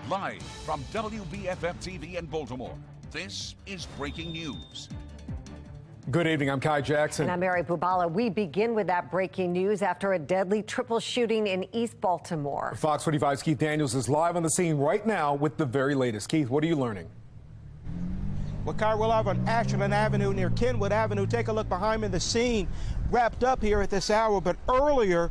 Live from WBFF TV in Baltimore, this is breaking news. Good evening, I'm Kai Jackson. And I'm Mary Bubala. We begin with that breaking news after a deadly triple shooting in East Baltimore. Fox 45's Keith Daniels is live on the scene right now with the very latest. Keith, what are you learning? Well, Kai, we're live on Ashland Avenue near Kenwood Avenue. Take a look behind me. The scene wrapped up here at this hour, but earlier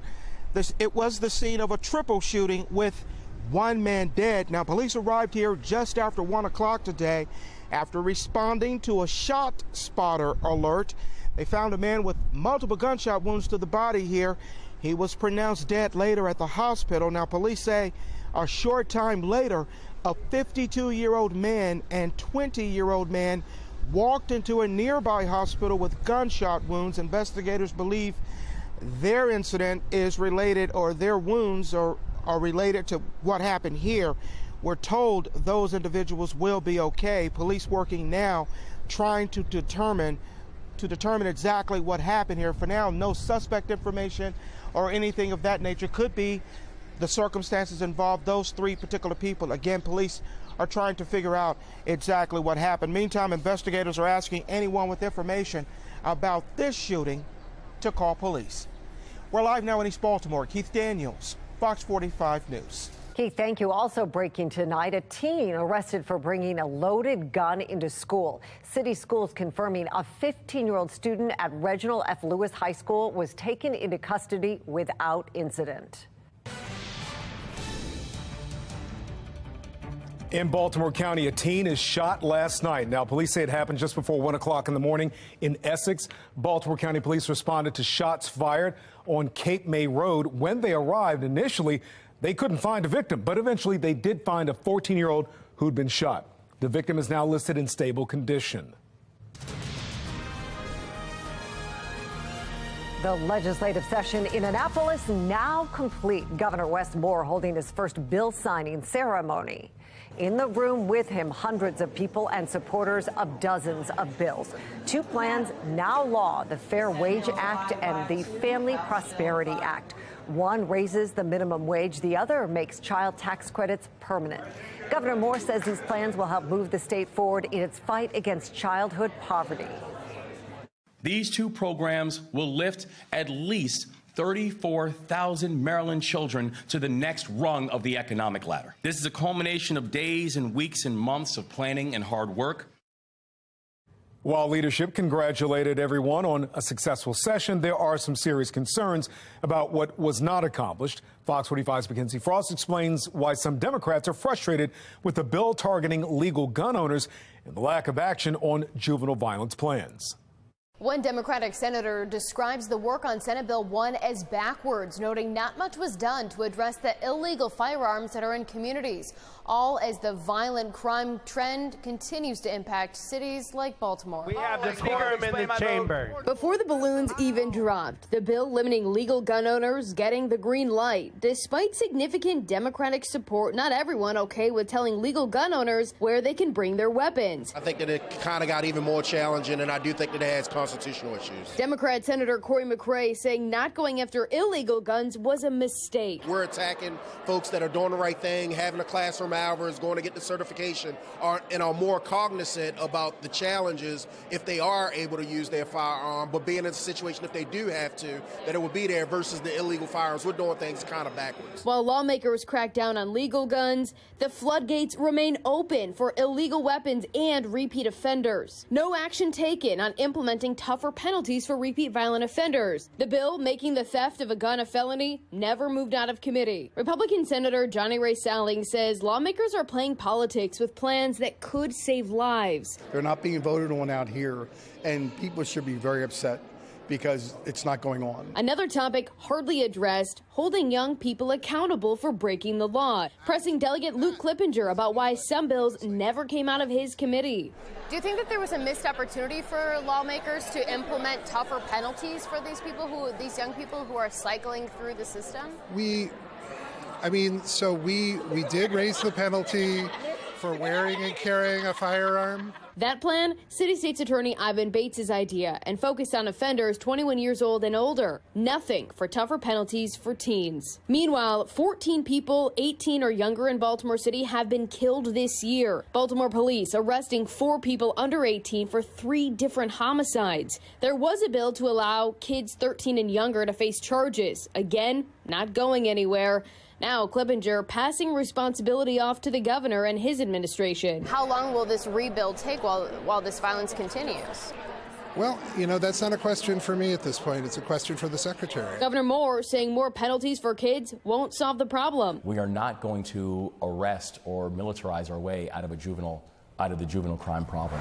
it was the scene of a triple shooting with one man dead. Now, police arrived here just after 1 o'clock today after responding to a shot spotter alert. They found a man with multiple gunshot wounds to the body here. He was pronounced dead later at the hospital. Now, police say a short time later, a 52-year-old man and 20-year-old man walked into a nearby hospital with gunshot wounds. Investigators believe their incident is related, or their wounds are related to what happened here. We're told those individuals will be okay. Police working now trying to determine exactly what happened here. For now, no suspect information or anything of that nature. Could be the circumstances involved those three particular people. Again, police are trying to figure out exactly what happened. Meantime, investigators are asking anyone with information about this shooting to call police. We're live now in East Baltimore. Keith Daniels, Fox 45 News. Keith, thank you. Also breaking tonight, a teen arrested for bringing a loaded gun into school. City schools confirming a 15-year-old student at Reginald F. Lewis High School was taken into custody without incident. In Baltimore County, a teen is shot last night. Now, police say it happened just before 1 o'clock in the morning in Essex. Baltimore County police responded to shots fired on Cape May Road. When they arrived, initially, they couldn't find a victim, but eventually they did find a 14-year-old who'd been shot. The victim is now listed in stable condition. The legislative session in Annapolis now complete. Governor Wes Moore holding his first bill signing ceremony. In the room with him, hundreds of people and supporters of dozens of bills. Two plans now law, the Fair Wage Act and the Family Prosperity Act. One raises the minimum wage, the other makes child tax credits permanent. Governor Moore says these plans will help move the state forward in its fight against childhood poverty. These two programs will lift at least 34,000 Maryland children to the next rung of the economic ladder. This is a culmination of days and weeks and months of planning and hard work. While leadership congratulated everyone on a successful session, there are some serious concerns about what was not accomplished. Fox 45's Mackenzie Frost explains why some Democrats are frustrated with the bill targeting legal gun owners and the lack of action on juvenile violence plans. One Democratic senator describes the work on Senate Bill 1 as backwards, noting not much was done to address the illegal firearms that are in communities, all as the violent crime trend continues to impact cities like Baltimore. We have the quorum in the chamber. Before the balloons even dropped, the bill limiting legal gun owners getting the green light. Despite significant Democratic support, not everyone okay with telling legal gun owners where they can bring their weapons. I think that it kind of got even more challenging, and I do think that it has constitutional issues. Democrat Senator Corey McRae saying not going after illegal guns was a mistake. We're attacking folks that are doing the right thing, having a classroom hours, going to get the certification, and are more cognizant about the challenges if they are able to use their firearm, but being in a situation if they do have to, that it will be there versus the illegal firearms. We're doing things kind of backwards. While lawmakers crack down on legal guns, the floodgates remain open for illegal weapons and repeat offenders. No action taken on implementing tougher penalties for repeat violent offenders. The bill making the theft of a gun a felony never moved out of committee. Republican Senator Johnny Ray Salling says lawmakers are playing politics with plans that could save lives. They're not being voted on out here, and people should be very upset because it's not going on. Another topic hardly addressed, holding young people accountable for breaking the law. Pressing Delegate Luke Clippinger about why some bills never came out of his committee. Do you think that there was a missed opportunity for lawmakers to implement tougher penalties for these young people who are cycling through the system? We did raise the penalty for wearing and carrying a firearm. That plan, City State's Attorney Ivan Bates' idea, and focused on offenders 21 years old and older. Nothing for tougher penalties for teens. Meanwhile, 14 people 18 or younger in Baltimore City have been killed this year. Baltimore police arresting 4 people under 18 for 3 different homicides. There was a bill to allow kids 13 and younger to face charges. Again, not going anywhere. Now, Clevenger passing responsibility off to the governor and his administration. How long will this rebuild take while this violence continues? Well, that's not a question for me at this point. It's a question for the secretary. Governor Moore saying more penalties for kids won't solve the problem. We are not going to arrest or militarize our way out of the juvenile crime problem.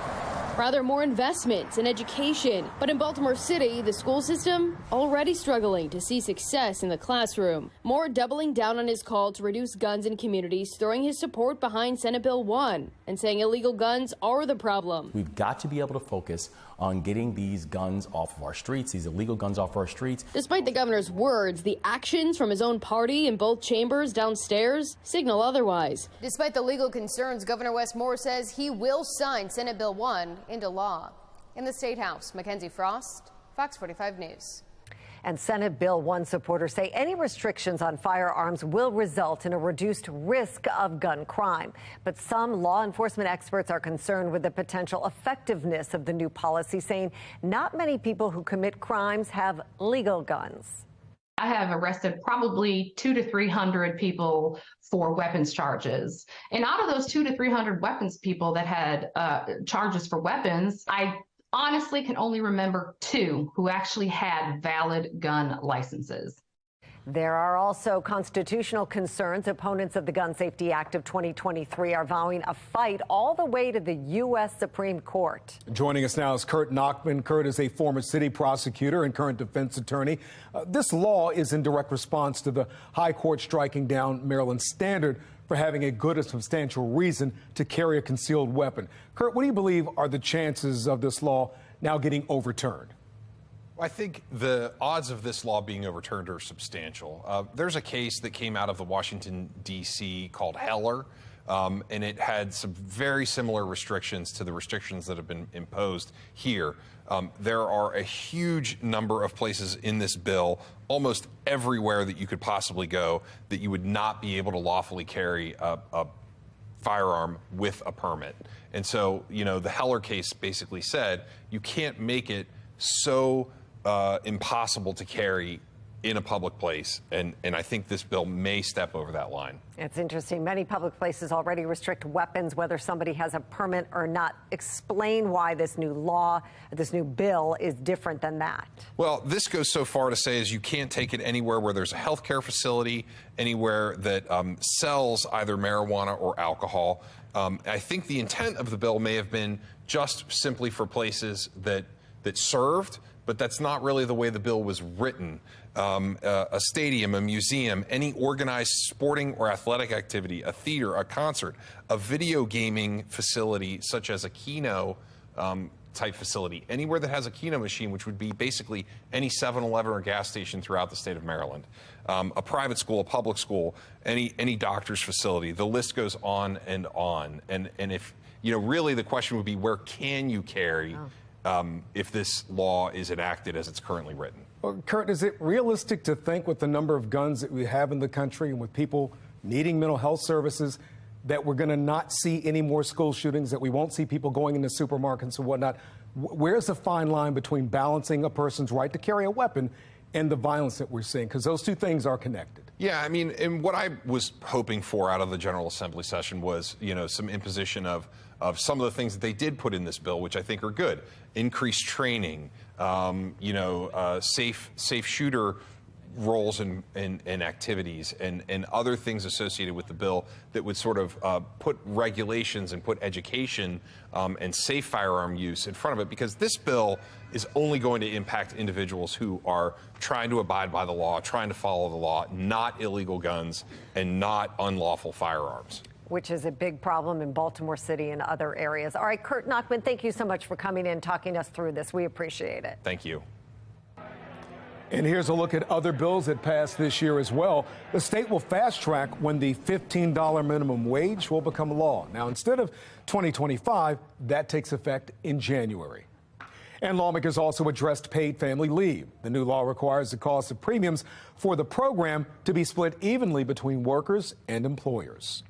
Rather, more investments in education. But in Baltimore City, the school system already struggling to see success in the classroom. Moore doubling down on his call to reduce guns in communities, throwing his support behind Senate Bill 1 and saying illegal guns are the problem. We've got to be able to focus on getting these guns off of our streets, these illegal guns off our streets. Despite the governor's words, the actions from his own party in both chambers downstairs signal otherwise. Despite the legal concerns, Governor Wes Moore says he will sign Senate Bill 1 into law. In the State House, Mackenzie Frost, Fox 45 News. And Senate Bill 1 supporters say any restrictions on firearms will result in a reduced risk of gun crime. But some law enforcement experts are concerned with the potential effectiveness of the new policy, saying not many people who commit crimes have legal guns. I have arrested probably 200 to 300 people for weapons charges. And out of those 200 to 300 weapons people that had charges for weapons, I honestly can only remember 2 who actually had valid gun licenses. There are also constitutional concerns. Opponents of the Gun Safety Act of 2023 are vowing a fight all the way to the U.S. Supreme Court. Joining us now is Kurt Nachman. Kurt is a former city prosecutor and current defense attorney. This law is in direct response to the High Court striking down Maryland's standard for having a good and substantial reason to carry a concealed weapon. Kurt, what do you believe are the chances of this law now getting overturned? I think the odds of this law being overturned are substantial. There's a case that came out of the Washington, D.C. called Heller, and it had some very similar restrictions to the restrictions that have been imposed here. There are a huge number of places in this bill, almost everywhere that you could possibly go, that you would not be able to lawfully carry a firearm with a permit. And so, the Heller case basically said you can't make it so impossible to carry in a public place, and I think this bill may step over that line. It's interesting. Many public places already restrict weapons, whether somebody has a permit or not. Explain why this new law, this new bill is different than that. Well, this goes so far to say is you can't take it anywhere where there's a healthcare facility, anywhere that sells either marijuana or alcohol. I think the intent of the bill may have been just simply for places that served, but that's not really the way the bill was written. A stadium, a museum, any organized sporting or athletic activity, a theater, a concert, a video gaming facility such as a Keno type facility, anywhere that has a Keno machine, which would be basically any 7-Eleven or gas station throughout the state of Maryland, a private school, a public school, any doctor's facility. The list goes on and on. And if, really the question would be, where can you carry if this law is enacted as it's currently written? Well, Kurt, is it realistic to think with the number of guns that we have in the country and with people needing mental health services that we're going to not see any more school shootings, that we won't see people going into supermarkets and whatnot? Where's the fine line between balancing a person's right to carry a weapon and the violence that we're seeing? Because those two things are connected. Yeah, I mean, and what I was hoping for out of the General Assembly session was, some imposition of some of the things that they did put in this bill, which I think are good. Increased training, safe shooter roles and activities and other things associated with the bill that would sort of put regulations and put education and safe firearm use in front of it, because this bill is only going to impact individuals who are trying to abide by the law, trying to follow the law, not illegal guns and not unlawful firearms. Which is a big problem in Baltimore City and other areas. All right, Kurt Nachman, thank you so much for coming in, talking us through this. We appreciate it. Thank you. And here's a look at other bills that passed this year as well. The state will fast track when the $15 minimum wage will become law. Now, instead of 2025, that takes effect in January. And lawmakers also addressed paid family leave. The new law requires the cost of premiums for the program to be split evenly between workers and employers.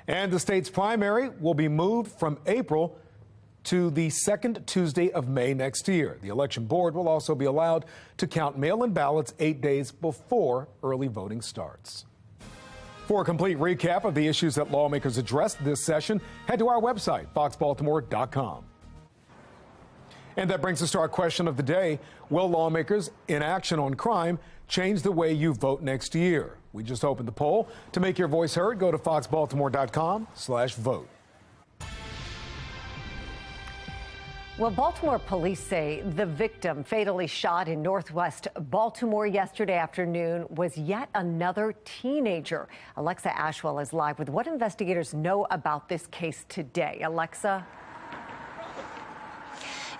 And the state's primary will be moved from April to the second Tuesday of May next year. The election board will also be allowed to count mail-in ballots 8 days before early voting starts. For a complete recap of the issues that lawmakers addressed this session, head to our website, foxbaltimore.com. And that brings us to our question of the day. Will lawmakers in action on crime change the way you vote next year? We just opened the poll. To make your voice heard, go to foxbaltimore.com/vote. Well, Baltimore police say the victim fatally shot in northwest Baltimore yesterday afternoon was yet another teenager. Alexa Ashwell is live with what investigators know about this case today. Alexa?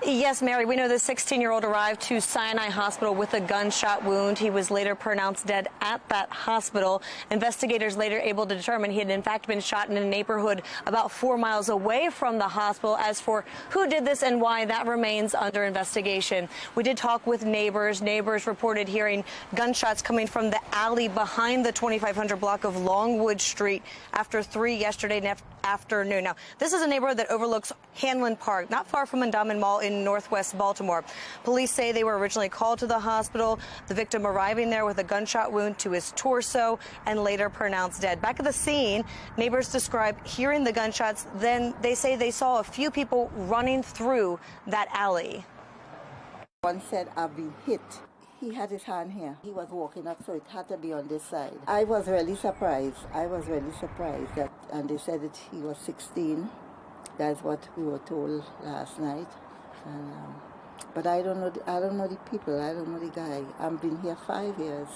Yes, Mary, we know the 16-year-old arrived to Sinai Hospital with a gunshot wound. He was later pronounced dead at that hospital. Investigators later able to determine he had in fact been shot in a neighborhood about 4 miles away from the hospital. As for who did this and why, that remains under investigation. We did talk with neighbors. Neighbors reported hearing gunshots coming from the alley behind the 2500 block of Longwood Street after 3 yesterday afternoon. Now, this is a neighborhood that overlooks Hanlon Park, not far from Endowment Mall in northwest Baltimore. Police say they were originally called to the hospital, the victim arriving there with a gunshot wound to his torso and later pronounced dead. Back at the scene, neighbors describe hearing the gunshots. Then they say they saw a few people running through that alley. One said, "I've been hit." He had his hand here. He was walking up, so it had to be on this side. I was really surprised. That, and they said that he was 16. That's what we were told last night. And, but I don't know the people. I don't know the guy. I've been here 5 years.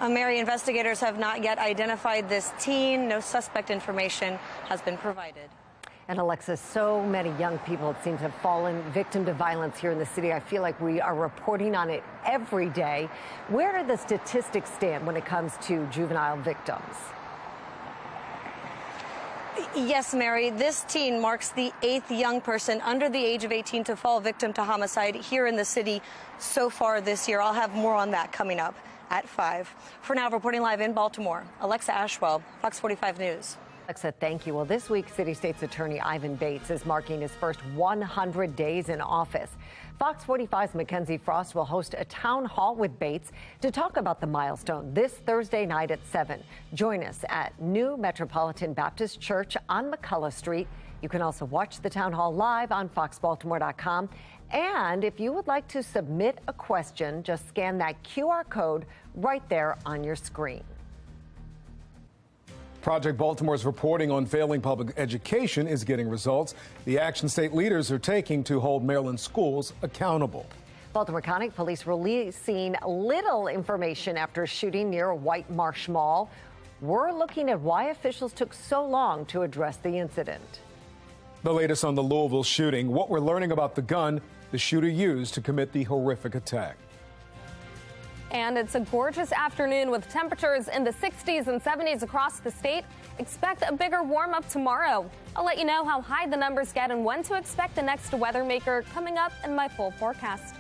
Mary, investigators have not yet identified this teen. No suspect information has been provided. And Alexa, so many young people, it seems, have fallen victim to violence here in the city. I feel like we are reporting on it every day. Where do the statistics stand when it comes to juvenile victims? Yes, Mary, this teen marks the 8th young person under the age of 18 to fall victim to homicide here in the city so far this year. I'll have more on that coming up at 5. For now, reporting live in Baltimore, Alexa Ashwell, Fox 45 News. Alexa, thank you. Well, this week, City State's Attorney Ivan Bates is marking his first 100 days in office. Fox 45's Mackenzie Frost will host a town hall with Bates to talk about the milestone this Thursday night at 7. Join us at New Metropolitan Baptist Church on McCullough Street. You can also watch the town hall live on foxbaltimore.com. And if you would like to submit a question, just scan that QR code right there on your screen. Project Baltimore's reporting on failing public education is getting results. The action state leaders are taking to hold Maryland schools accountable. Baltimore County Police releasing little information after a shooting near White Marsh Mall. We're looking at why officials took so long to address the incident. The latest on the Louisville shooting, what we're learning about the gun the shooter used to commit the horrific attack. And it's a gorgeous afternoon with temperatures in the 60s and 70s across the state. Expect a bigger warm up tomorrow. I'll let you know how high the numbers get and when to expect the next weather maker coming up in my full forecast.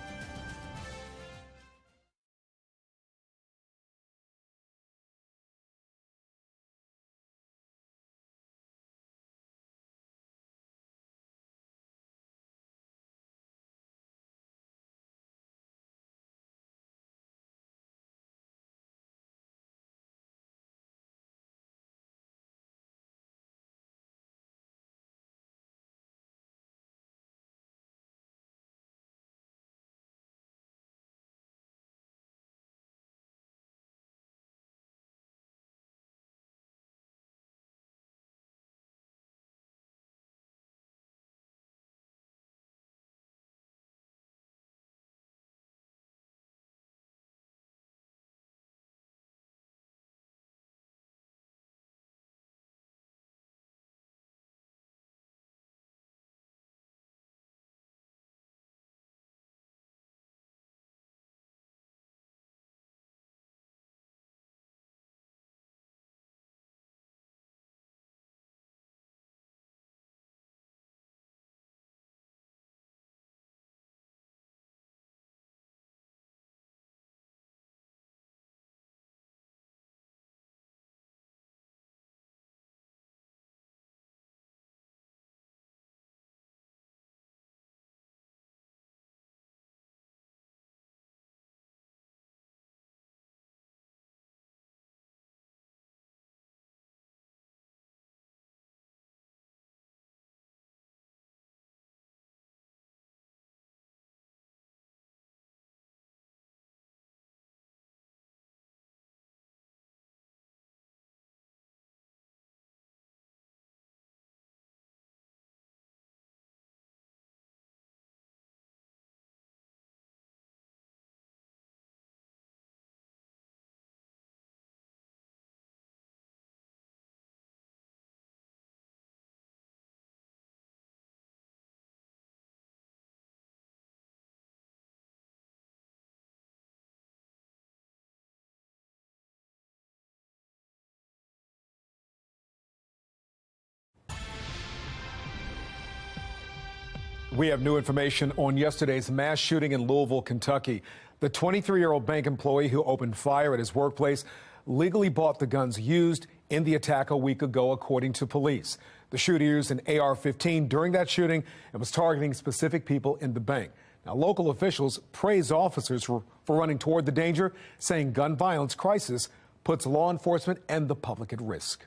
We have new information on yesterday's mass shooting in Louisville, Kentucky. The 23-year-old bank employee who opened fire at his workplace legally bought the guns used in the attack a week ago, according to police. The shooter used an AR-15 during that shooting and was targeting specific people in the bank. Now, local officials praised officers for running toward the danger, saying gun violence crisis puts law enforcement and the public at risk.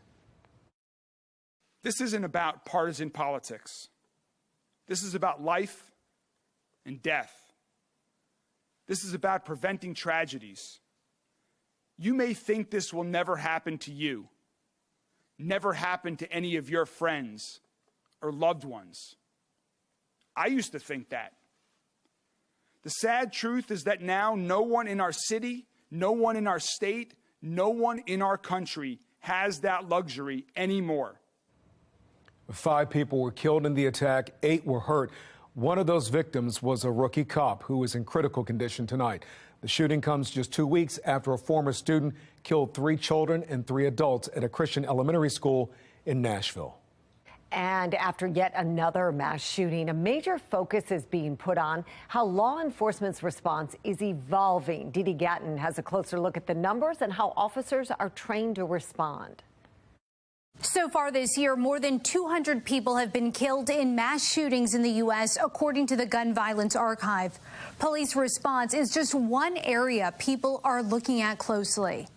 This isn't about partisan politics. This is about life and death. This is about preventing tragedies. You may think this will never happen to you, never happen to any of your friends or loved ones. I used to think that. The sad truth is that now no one in our city, no one in our state, no one in our country has that luxury anymore. 5 people were killed in the attack, 8 were hurt. One of those victims was a rookie cop who is in critical condition tonight. The shooting comes just 2 weeks after a former student killed 3 children and 3 adults at a Christian elementary school in Nashville. And after yet another mass shooting, a major focus is being put on how law enforcement's response is evolving. Didi Gatton has a closer look at the numbers and how officers are trained to respond. So far this year, more than 200 people have been killed in mass shootings in the U.S., according to the Gun Violence Archive. Police response is just one area people are looking at closely.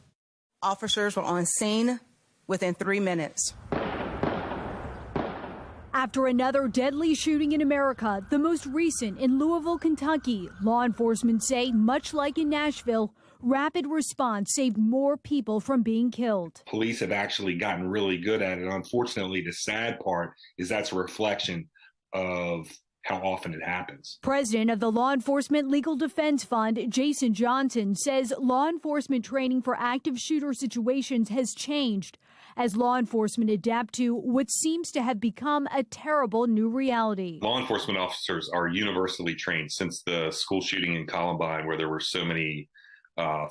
Officers were on scene within 3 minutes. After another deadly shooting in America, the most recent in Louisville, Kentucky, law enforcement say, much like in Nashville, rapid response saved more people from being killed. Police have actually gotten really good at it. Unfortunately, the sad part is that's a reflection of how often it happens. President of the Law Enforcement Legal Defense Fund, Jason Johnson, says law enforcement training for active shooter situations has changed as law enforcement adapt to what seems to have become a terrible new reality. Law enforcement officers are universally trained since the school shooting in Columbine, where there were so many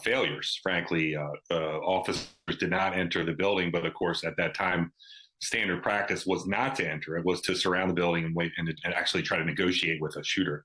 failures. Frankly, officers did not enter the building, but of course, at that time, standard practice was not to enter. It was to surround the building and wait and actually try to negotiate with a shooter.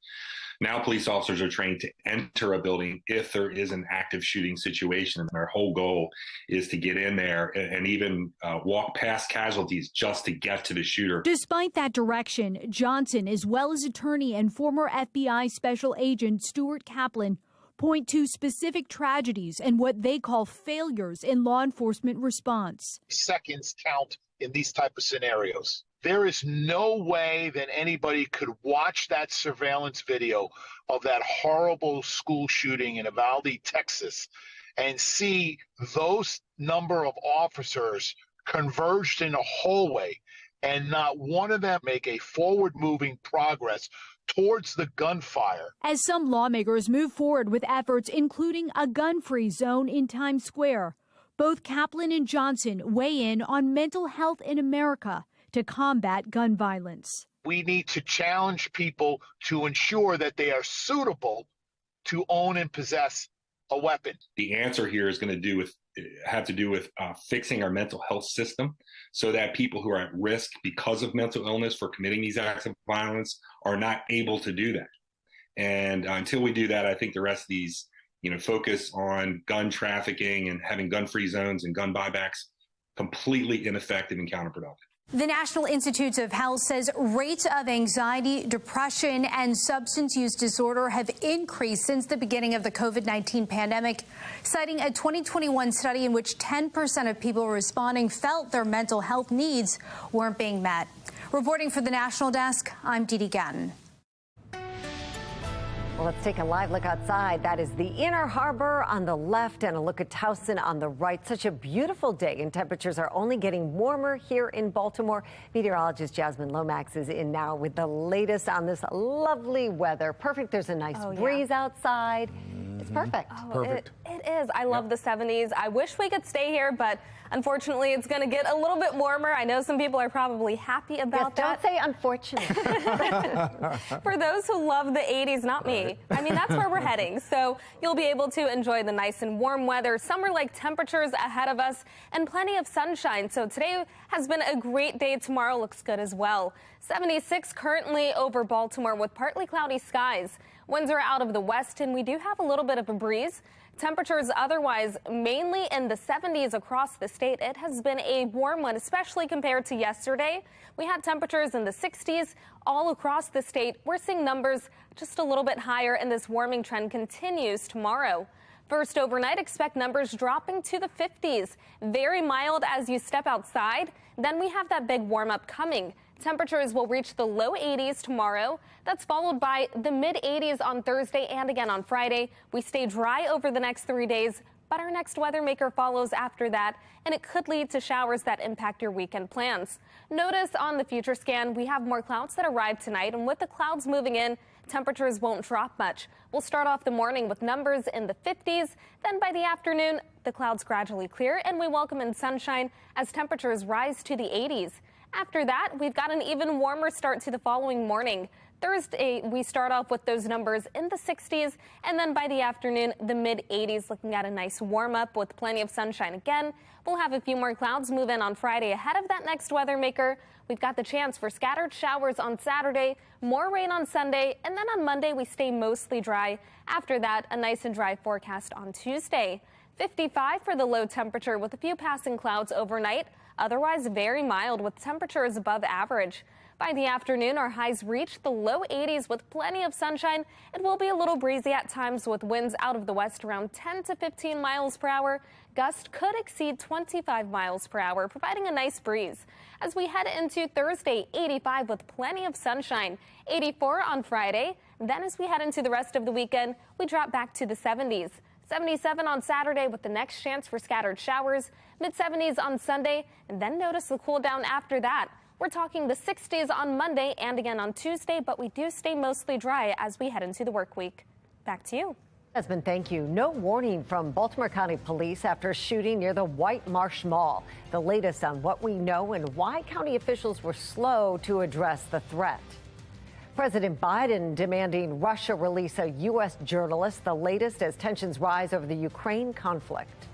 Now police officers are trained to enter a building if there is an active shooting situation. And our whole goal is to get in there and even walk past casualties just to get to the shooter. Despite that direction, Johnson, as well as attorney and former FBI special agent Stuart Kaplan, point to specific tragedies and what they call failures in law enforcement response. Seconds count in these type of scenarios. There is no way that anybody could watch that surveillance video of that horrible school shooting in Uvalde, Texas, and see those number of officers converged in a hallway and not one of them make a forward-moving progress towards the gunfire. As some lawmakers move forward with efforts including a gun-free zone in Times Square, both Kaplan and Johnson weigh in on mental health in America to combat gun violence. We need to challenge people to ensure that they are suitable to own and possess a weapon. The answer here is going to have to do with fixing our mental health system so that people who are at risk because of mental illness for committing these acts of violence are not able to do that. And until we do that, I think the rest of these, focus on gun trafficking and having gun-free zones and gun buybacks completely ineffective and counterproductive. The National Institutes of Health says rates of anxiety, depression, and substance use disorder have increased since the beginning of the COVID-19 pandemic, citing a 2021 study in which 10% of people responding felt their mental health needs weren't being met. Reporting for the National Desk, I'm Didi Gatton. Well, let's take a live look outside. That is the Inner Harbor on the left and a look at Towson on the right. Such a beautiful day, and temperatures are only getting warmer here in Baltimore. Meteorologist Jasmine Lomax is in now with the latest on this lovely weather. Perfect. There's a nice breeze outside. It's perfect. Oh, Perfect. It is. I love the 70s. I wish we could stay here, but unfortunately, it's going to get a little bit warmer. I know some people are probably happy about that. Don't say unfortunate. For those who love the 80s, not me. I mean, that's where we're heading. So you'll be able to enjoy the nice and warm weather, summer-like temperatures ahead of us, and plenty of sunshine. So today has been a great day. Tomorrow looks good as well. 76 currently over Baltimore with partly cloudy skies. Winds are out of the west, and we do have a little bit of a breeze. Temperatures otherwise mainly in the 70s across the state. It has been a warm one, especially compared to yesterday. We had temperatures in the 60s all across the state. We're seeing numbers just a little bit higher, and this warming trend continues tomorrow. First overnight, expect numbers dropping to the 50s. Very mild as you step outside. Then we have that big warm up coming. Temperatures will reach the low 80s tomorrow. That's followed by the mid 80s on Thursday and again on Friday. We stay dry over the next 3 days, but our next weather maker follows after that, and it could lead to showers that impact your weekend plans. Notice on the future scan, we have more clouds that arrive tonight, and with the clouds moving in, temperatures won't drop much. We'll start off the morning with numbers in the 50s. Then by the afternoon, the clouds gradually clear, and we welcome in sunshine as temperatures rise to the 80s. After that, we've got an even warmer start to the following morning. Thursday, we start off with those numbers in the 60s, and then by the afternoon, the mid-80s, looking at a nice warm-up with plenty of sunshine again. We'll have a few more clouds move in on Friday ahead of that next weather maker. We've got the chance for scattered showers on Saturday, more rain on Sunday, and then on Monday, we stay mostly dry. After that, a nice and dry forecast on Tuesday. 55 for the low temperature with a few passing clouds overnight. Otherwise, very mild with temperatures above average. By the afternoon, our highs reach the low 80s with plenty of sunshine. It will be a little breezy at times with winds out of the west around 10 to 15 miles per hour. Gusts could exceed 25 miles per hour, providing a nice breeze. As we head into Thursday, 85 with plenty of sunshine, 84 on Friday. Then as we head into the rest of the weekend, we drop back to the 70s. 77 on Saturday with the next chance for scattered showers, mid-70s on Sunday, and then notice the cool down after that. We're talking the 60s on Monday and again on Tuesday, but we do stay mostly dry as we head into the work week. Back to you. Desmond, thank you. No warning from Baltimore County Police after a shooting near the White Marsh Mall. The latest on what we know and why county officials were slow to address the threat. President Biden demanding Russia release a U.S. journalist, the latest as tensions rise over the Ukraine conflict.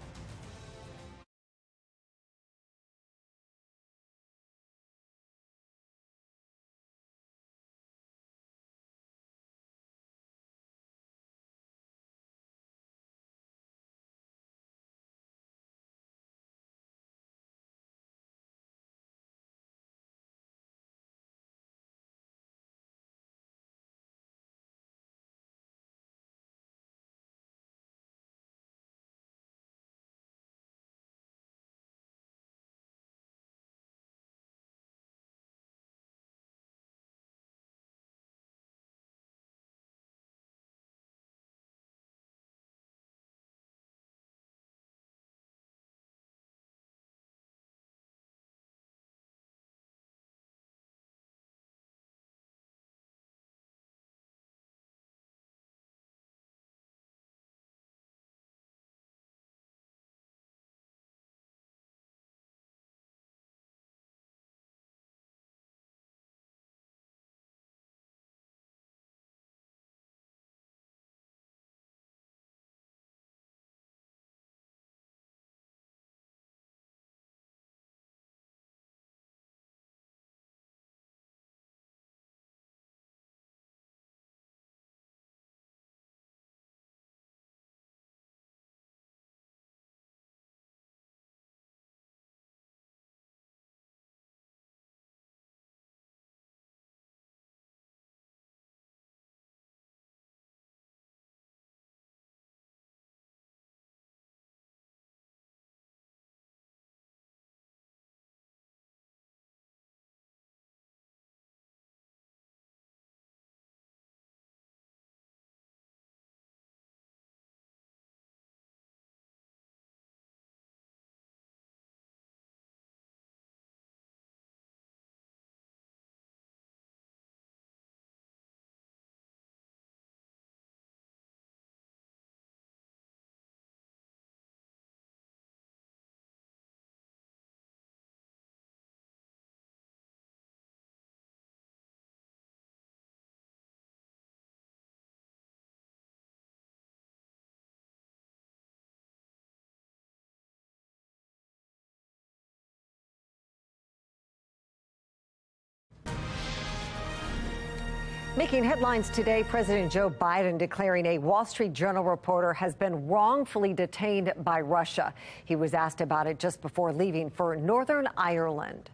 Making headlines today, President Joe Biden declaring a Wall Street Journal reporter has been wrongfully detained by Russia. He was asked about it just before leaving for Northern Ireland.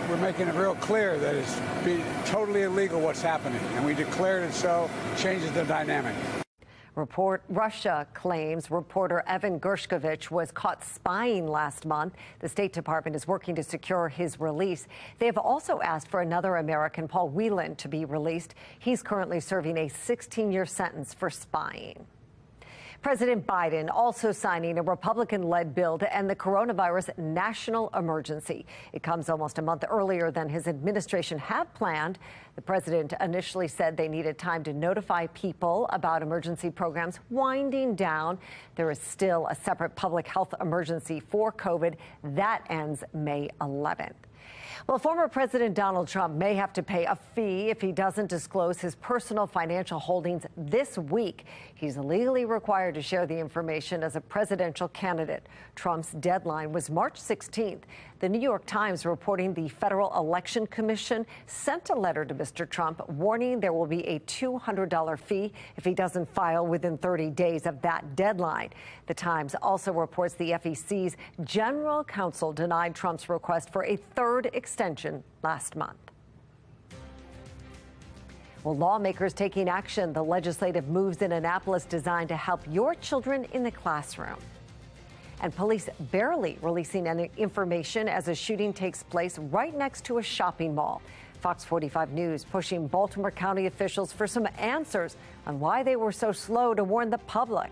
We're making it real clear that it's totally illegal what's happening, and we declared it so, changes the dynamic. Russia claims reporter Evan Gershkovich was caught spying last month. The State Department is working to secure his release. They have also asked for another American, Paul Whelan, to be released. He's currently serving a 16-year sentence for spying. President Biden also signing a Republican-led bill to end the coronavirus national emergency. It comes almost a month earlier than his administration had planned. The president initially said they needed time to notify people about emergency programs winding down. There is still a separate public health emergency for COVID that ends May 11th. Well, former President Donald Trump may have to pay a fee if he doesn't disclose his personal financial holdings this week. He's legally required to share the information as a presidential candidate. Trump's deadline was March 16th. The New York Times reporting the Federal Election Commission sent a letter to Mr. Trump warning there will be a $200 fee if he doesn't file within 30 days of that deadline. The Times also reports the FEC's general counsel denied Trump's request for a third extension last month. Well, lawmakers taking action. The legislative moves in Annapolis designed to help your children in the classroom. And police barely releasing any information as a shooting takes place right next to a shopping mall. Fox 45 News pushing Baltimore County officials for some answers on why they were so slow to warn the public.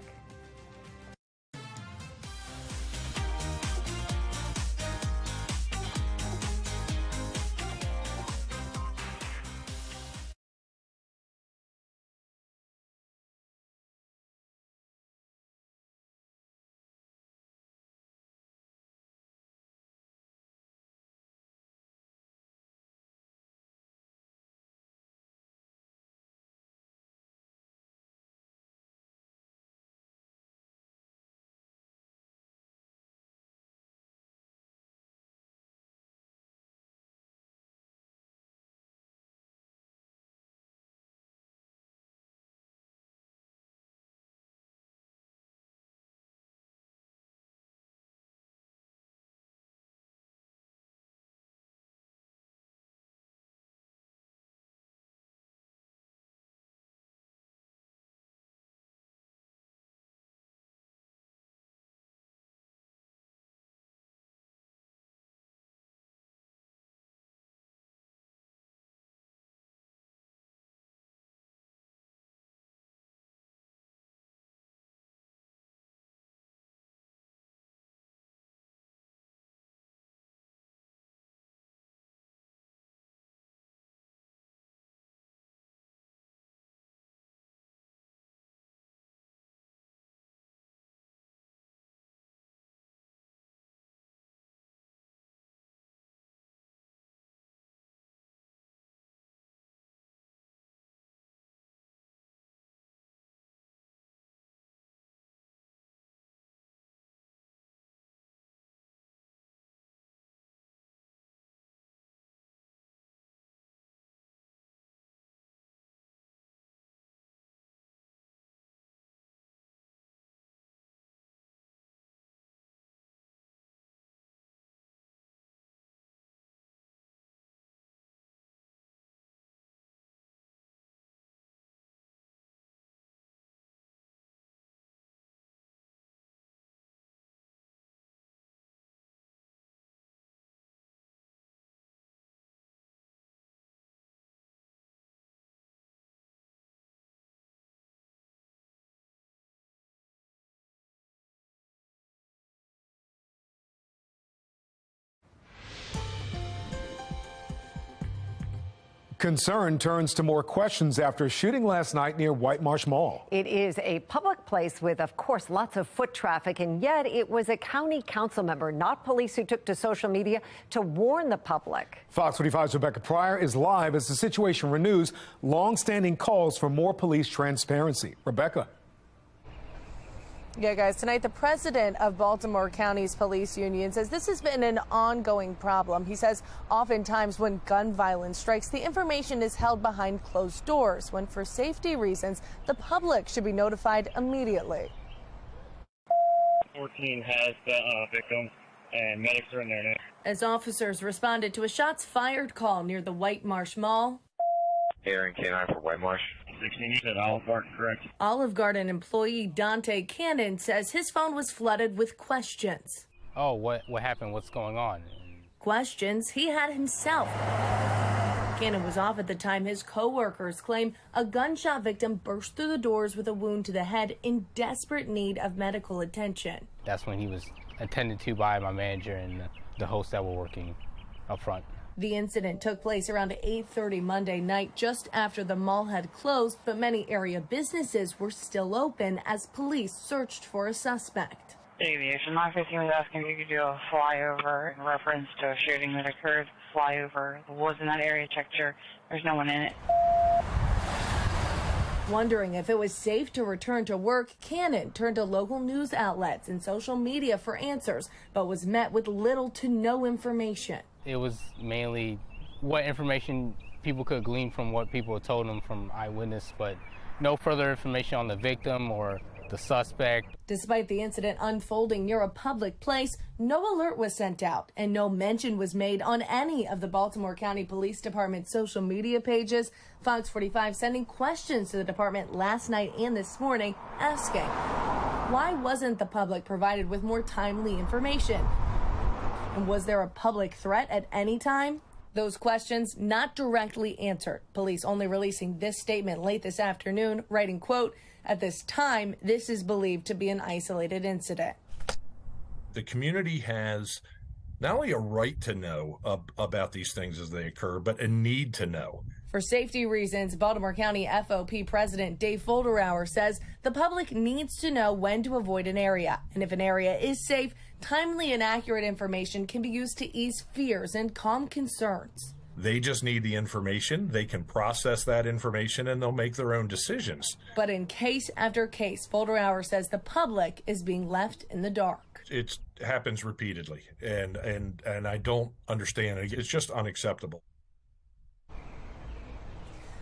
Concern turns to more questions after a shooting last night near White Marsh Mall. It is a public place with, of course, lots of foot traffic, and yet it was a county council member, not police, who took to social media to warn the public. Fox 45's Rebecca Pryor is live as the situation renews long-standing calls for more police transparency. Rebecca. Yeah, guys, tonight the president of Baltimore County's police union says this has been an ongoing problem. He says oftentimes when gun violence strikes, the information is held behind closed doors, when for safety reasons, the public should be notified immediately. 14 has the victim, and medics are in there now. As officers responded to a shots fired call near the White Marsh Mall. Aaron K9 for White Marsh. 16, you said Olive Garden, correct? Olive Garden employee Dante Cannon says his phone was flooded with questions. Oh, what happened? What's going on? Questions he had himself. Cannon was off at the time his co-workers claim a gunshot victim burst through the doors with a wound to the head in desperate need of medical attention. That's when he was attended to by my manager and the host that were working up front. The incident took place around 8:30 Monday night, just after the mall had closed, but many area businesses were still open as police searched for a suspect. Aviation 915 was asking if you could do a flyover in reference to a shooting that occurred. Flyover was in that area. Checked your, there's no one in it. Wondering if it was safe to return to work, Cannon turned to local news outlets and social media for answers, but was met with little to no information. It was mainly what information people could glean from what people had told them from eyewitness, but no further information on the victim or the suspect. Despite the incident unfolding near a public place, no alert was sent out and no mention was made on any of the Baltimore County Police Department's social media pages. Fox 45 sending questions to the department last night and this morning, asking, why wasn't the public provided with more timely information? And was there a public threat at any time? Those questions not directly answered. Police only releasing this statement late this afternoon, writing, quote, at this time, this is believed to be an isolated incident. The community has not only a right to know about these things as they occur, but a need to know. For safety reasons, Baltimore County FOP President Dave Folderauer says the public needs to know when to avoid an area. And if an area is safe, timely and accurate information can be used to ease fears and calm concerns. They just need the information. They can process that information and they'll make their own decisions. But in case after case, Folderauer says the public is being left in the dark. It happens repeatedly, and I don't understand it. It's just unacceptable.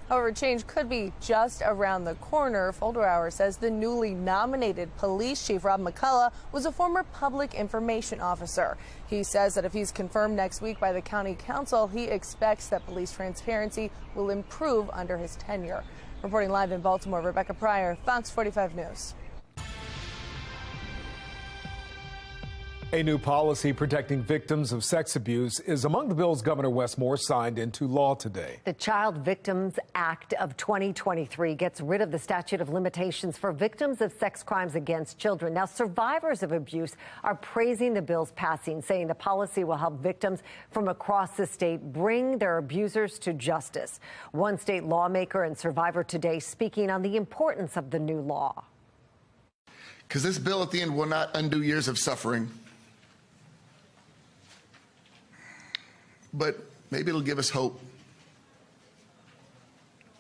However, change could be just around the corner. Folderauer says the newly nominated police chief, Rob McCullough, was a former public information officer. He says that if he's confirmed next week by the county council, he expects that police transparency will improve under his tenure. Reporting live in Baltimore, Rebecca Pryor, Fox 45 News. A new policy protecting victims of sex abuse is among the bills Governor Wes Moore signed into law today. The Child Victims Act of 2023 gets rid of the statute of limitations for victims of sex crimes against children. Now, survivors of abuse are praising the bill's passing, saying the policy will help victims from across the state bring their abusers to justice. One state lawmaker and survivor today speaking on the importance of the new law. Because this bill at the end will not undo years of suffering. But maybe it'll give us hope,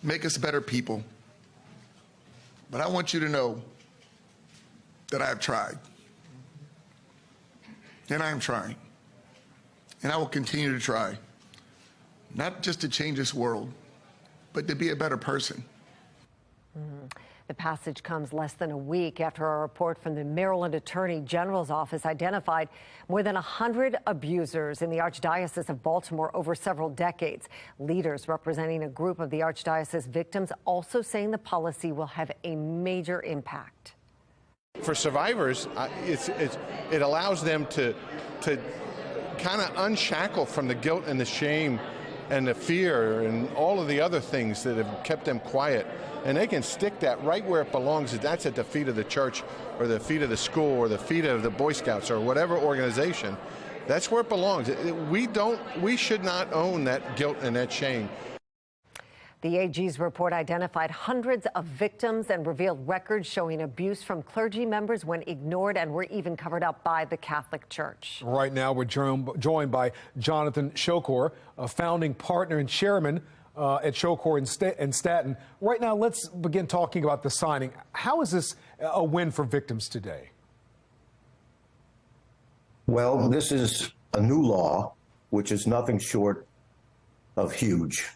make us better people. But I want you to know that I have tried, and I am trying, and I will continue to try, not just to change this world, but to be a better person. The passage comes less than a week after a report from the Maryland Attorney General's office identified more than 100 abusers in the Archdiocese of Baltimore over several decades. Leaders representing a group of the Archdiocese victims also saying the policy will have a major impact. For survivors, it allows them to kind of unshackle from the guilt and the shame and the fear and all of the other things that have kept them quiet. And they can stick that right where it belongs. That's at the feet of the church or the feet of the school or the feet of the Boy Scouts or whatever organization. That's where it belongs. We should not own that guilt and that shame. The AG's report identified hundreds of victims and revealed records showing abuse from clergy members when ignored and were even covered up by the Catholic Church. Right now, we're joined by Jonathan Shokor, a founding partner and chairman at Shokor and Staten. Right now, let's begin talking about the signing. How is this a win for victims today? Well, this is a new law, which is nothing short of huge.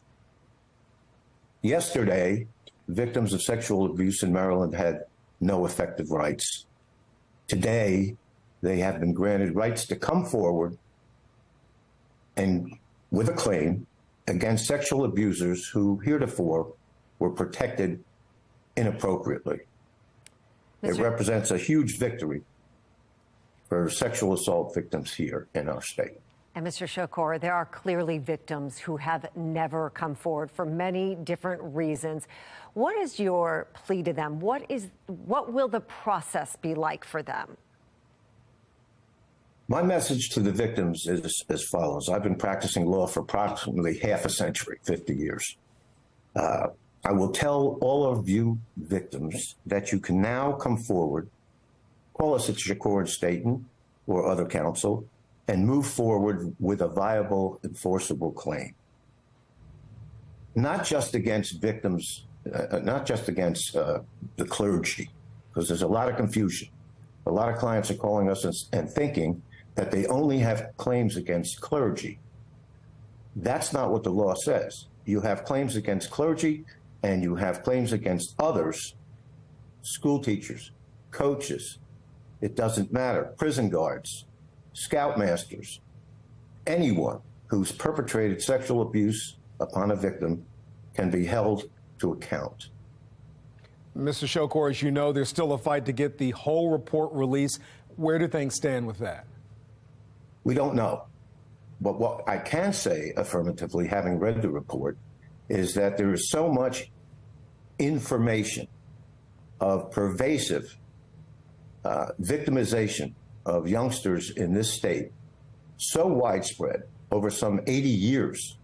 Yesterday, victims of sexual abuse in Maryland had no effective rights. Today, they have been granted rights to come forward and with a claim against sexual abusers who heretofore were protected inappropriately. It represents a huge victory for sexual assault victims here in our state. And Mr. Shokor, there are clearly victims who have never come forward for many different reasons. What is your plea to them? What will the process be like for them? My message to the victims is as follows. I've been practicing law for approximately half a century, 50 years. I will tell all of you victims that you can now come forward, call us at Shokor and Staten or other counsel, and move forward with a viable, enforceable claim. Not just against victims, not just against the clergy, because there's a lot of confusion. A lot of clients are calling us and thinking that they only have claims against clergy. That's not what the law says. You have claims against clergy and you have claims against others, school teachers, coaches, it doesn't matter, prison guards, scoutmasters, anyone who's perpetrated sexual abuse upon a victim can be held to account. Mr. Shokor, as you know, there's still a fight to get the whole report released. Where do things stand with that? We don't know. But what I can say affirmatively, having read the report, is that there is so much information of pervasive victimization of youngsters in this state, so widespread over some 80 years,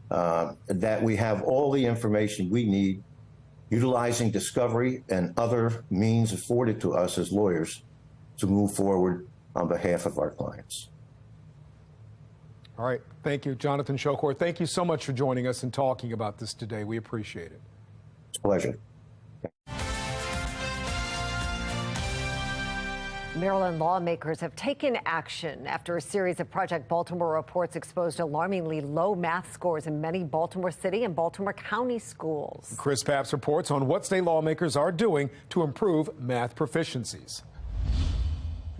that we have all the information we need, utilizing discovery and other means afforded to us as lawyers to move forward on behalf of our clients. All right. Thank you, Jonathan Shokor. Thank you so much for joining us and talking about this today. We appreciate it. It's a pleasure. Maryland lawmakers have taken action after a series of Project Baltimore reports exposed alarmingly low math scores in many Baltimore City and Baltimore County schools. Chris Papps reports on what state lawmakers are doing to improve math proficiencies.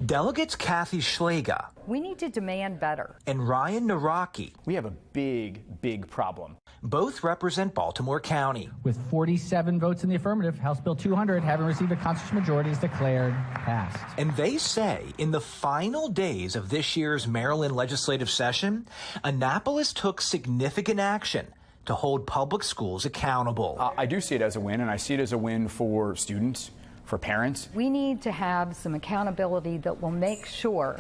Delegates Kathy Schlega. We need to demand better. And Ryan Naraki. We have a big problem. Both represent Baltimore County. With 47 votes in the affirmative, House Bill 200, having received a constitutional majority, is declared passed. And they say in the final days of this year's Maryland legislative session, Annapolis took significant action to hold public schools accountable. I do see it as a win, and I see it as a win for students, for parents. We need to have some accountability that will make sure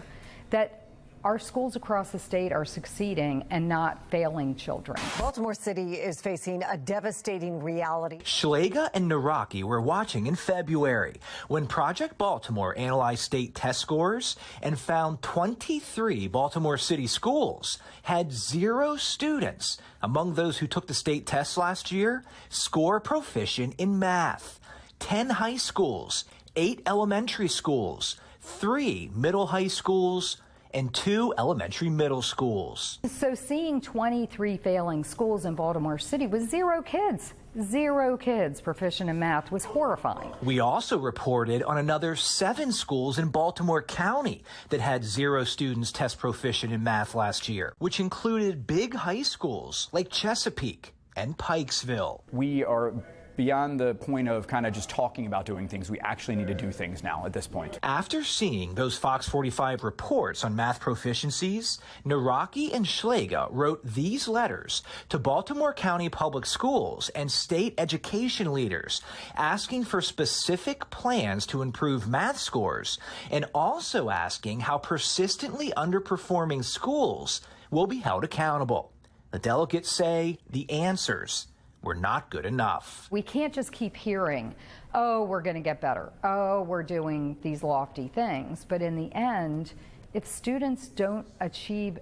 that our schools across the state are succeeding and not failing children. Baltimore City is facing a devastating reality. Schlega and Naraki were watching in February when Project Baltimore analyzed state test scores and found 23 Baltimore City schools had 0 students among those who took the state test last year score proficient in math. 10 high schools, 8 elementary schools, 3 middle high schools, and 2 elementary middle schools. So seeing 23 failing schools in Baltimore City with 0 kids proficient in math was horrifying. We also reported on another 7 schools in Baltimore County that had 0 students test proficient in math last year, which included big high schools like Chesapeake and Pikesville. We are beyond the point of kind of just talking about doing things. We actually need to do things now at this point. After seeing those FOX45 reports on math proficiencies, Naraki and Schlega wrote these letters to Baltimore County Public Schools and state education leaders asking for specific plans to improve math scores and also asking how persistently underperforming schools will be held accountable. The delegates say the answers were not good enough. We can't just keep hearing, oh, we're going to get better. Oh, we're doing these lofty things. But in the end, if students don't achieve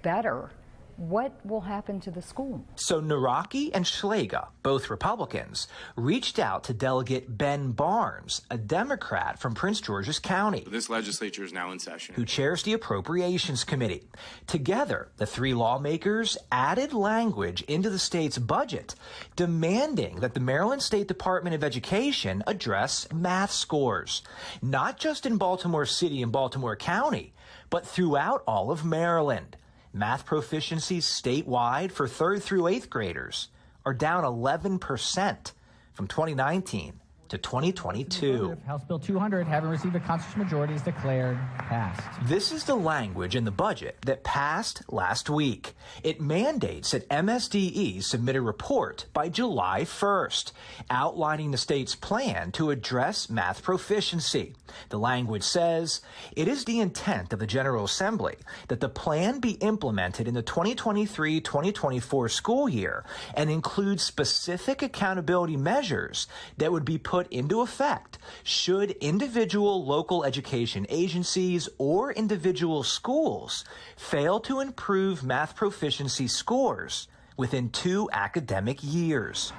better, what will happen to the school? So Naraki and Schlega, both Republicans, reached out to Delegate Ben Barnes, a Democrat from Prince George's County. This legislature is now in session. Who chairs the Appropriations Committee. Together, the three lawmakers added language into the state's budget, demanding that the Maryland State Department of Education address math scores, not just in Baltimore City and Baltimore County, but throughout all of Maryland. Math proficiencies statewide for 3rd through 8th graders are down 11% from 2019 to 2022. House Bill 200, having received a constitutional majority, is declared passed. This is the language in the budget that passed last week. It mandates that MSDE submit a report by July 1st, outlining the state's plan to address math proficiency. The language says, it is the intent of the General Assembly that the plan be implemented in the 2023-2024 school year and include specific accountability measures that would be put into effect should individual local education agencies or individual schools fail to improve math proficiency scores within 2 academic years.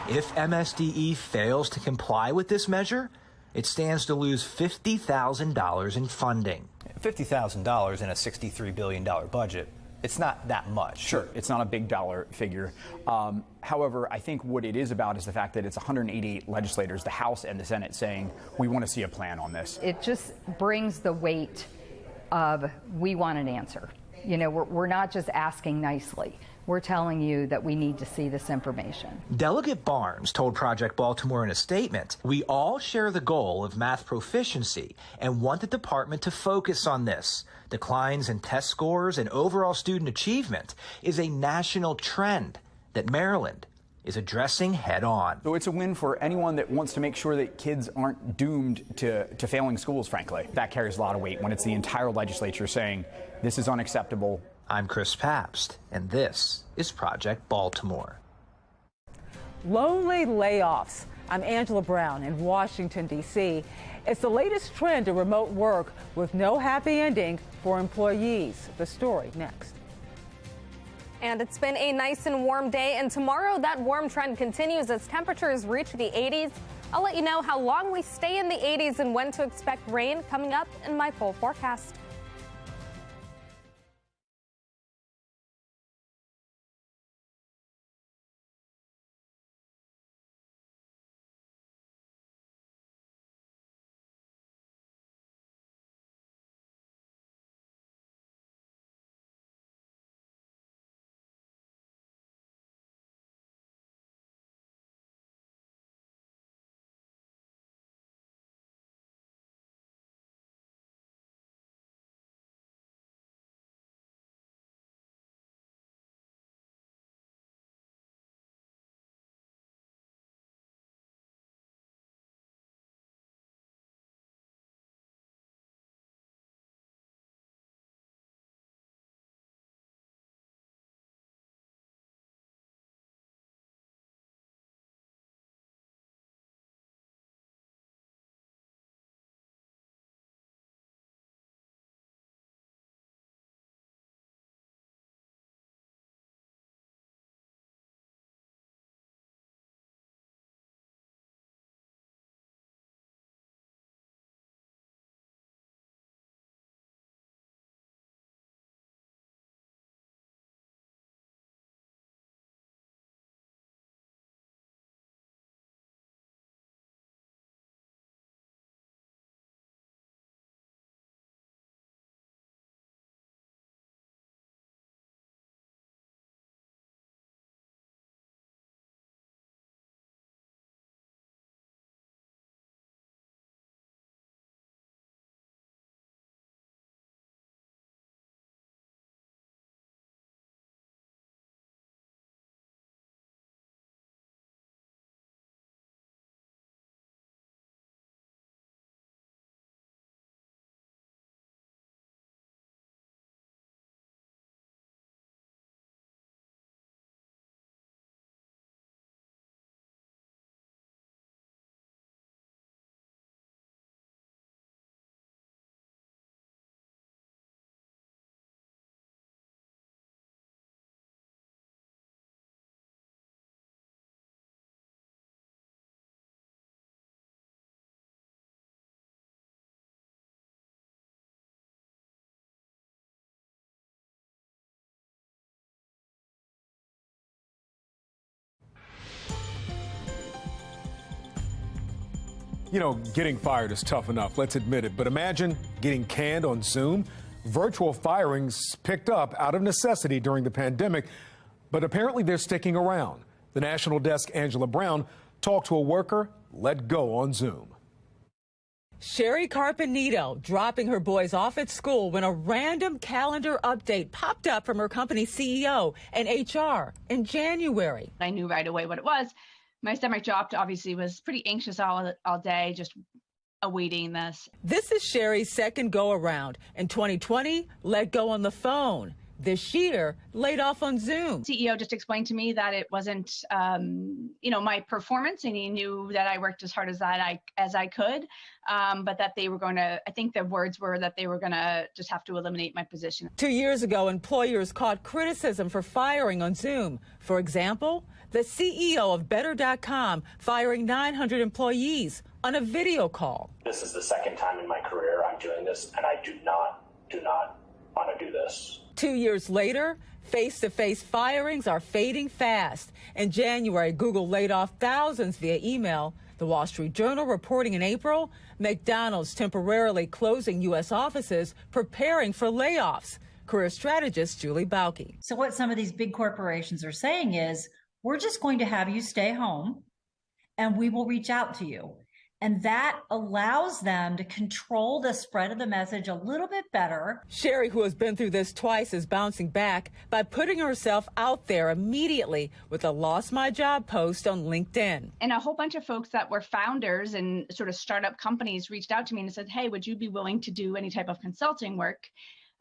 If MSDE fails to comply with this measure, it stands to lose $50,000 in funding. $50,000 in a $63 billion budget. It's not that much. Sure, it's not a big dollar figure. However, I think what it is about is the fact that it's 188 legislators, the House and the Senate, saying we want to see a plan on this. It just brings the weight of we want an answer. You know, we're not just asking nicely. We're telling you that we need to see this information. Delegate Barnes told Project Baltimore in a statement, we all share the goal of math proficiency and want the department to focus on this. Declines in test scores and overall student achievement is a national trend that Maryland is addressing head on. So it's a win for anyone that wants to make sure that kids aren't doomed to failing schools, frankly. That carries a lot of weight when it's the entire legislature saying this is unacceptable. I'm Chris Pabst, and this is Project Baltimore. Lonely layoffs. I'm Angela Brown in Washington, D.C. It's the latest trend in remote work with no happy ending for employees. The story next. And it's been a nice and warm day, and tomorrow that warm trend continues as temperatures reach the 80s. I'll let you know how long we stay in the 80s and when to expect rain coming up in my full forecast. You know, getting fired is tough enough, let's admit it. But imagine getting canned on Zoom. Virtual firings picked up out of necessity during the pandemic, but apparently they're sticking around. The National Desk Angela Brown talked to a worker let go on Zoom. Sherry Carpenito dropping her boys off at school when a random calendar update popped up from her company's CEO and HR in January. I knew right away what it was. My stomach dropped, obviously, was pretty anxious all day, just awaiting this. This is Sherry's second go around. In 2020, let go on the phone. This year, laid off on Zoom. CEO just explained to me that it wasn't, my performance, and he knew that I worked as hard as I could, but that they were going to, I think the words were that they were going to just have to eliminate my position. 2 years ago, employers caught criticism for firing on Zoom. For example, the CEO of Better.com firing 900 employees on a video call. This is the second time in my career I'm doing this, and I do not want to do this. 2 years later, face-to-face firings are fading fast. In January, Google laid off thousands via email. The Wall Street Journal reporting in April, McDonald's temporarily closing U.S. offices, preparing for layoffs. Career strategist Julie Bauke. So what some of these big corporations are saying is, we're just going to have you stay home and we will reach out to you. And that allows them to control the spread of the message a little bit better. Sherry, who has been through this twice, is bouncing back by putting herself out there immediately with a Lost My Job post on LinkedIn. And a whole bunch of folks that were founders and sort of startup companies reached out to me and said, hey, would you be willing to do any type of consulting work?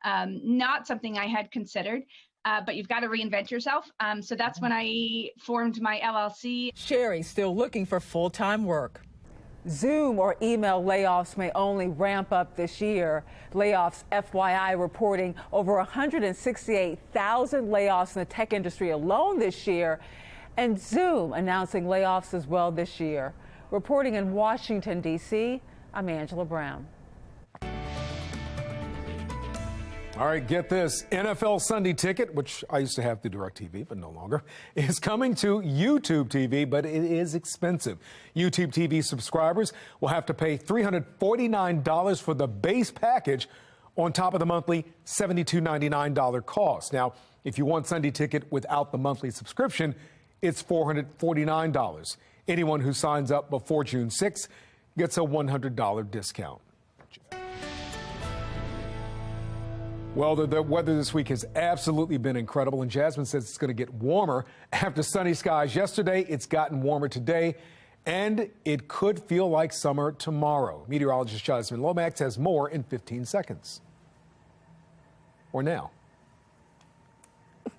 Not something I had considered. But you've got to reinvent yourself. So that's when I formed my LLC. Sherry still looking for full-time work. Zoom or email layoffs may only ramp up this year. Layoffs FYI reporting over 168,000 layoffs in the tech industry alone this year. And Zoom announcing layoffs as well this year. Reporting in Washington, D.C., I'm Angela Brown. All right, get this. NFL Sunday Ticket, which I used to have through DirecTV, but no longer, is coming to YouTube TV, but it is expensive. YouTube TV subscribers will have to pay $349 for the base package on top of the monthly $72.99 cost. Now, if you want Sunday Ticket without the monthly subscription, it's $449. Anyone who signs up before June 6th gets a $100 discount. Well, the weather this week has absolutely been incredible, and Jasmine says it's going to get warmer. After sunny skies yesterday, it's gotten warmer today, and it could feel like summer tomorrow. Meteorologist Jasmine Lomax has more in 15 seconds. Or now.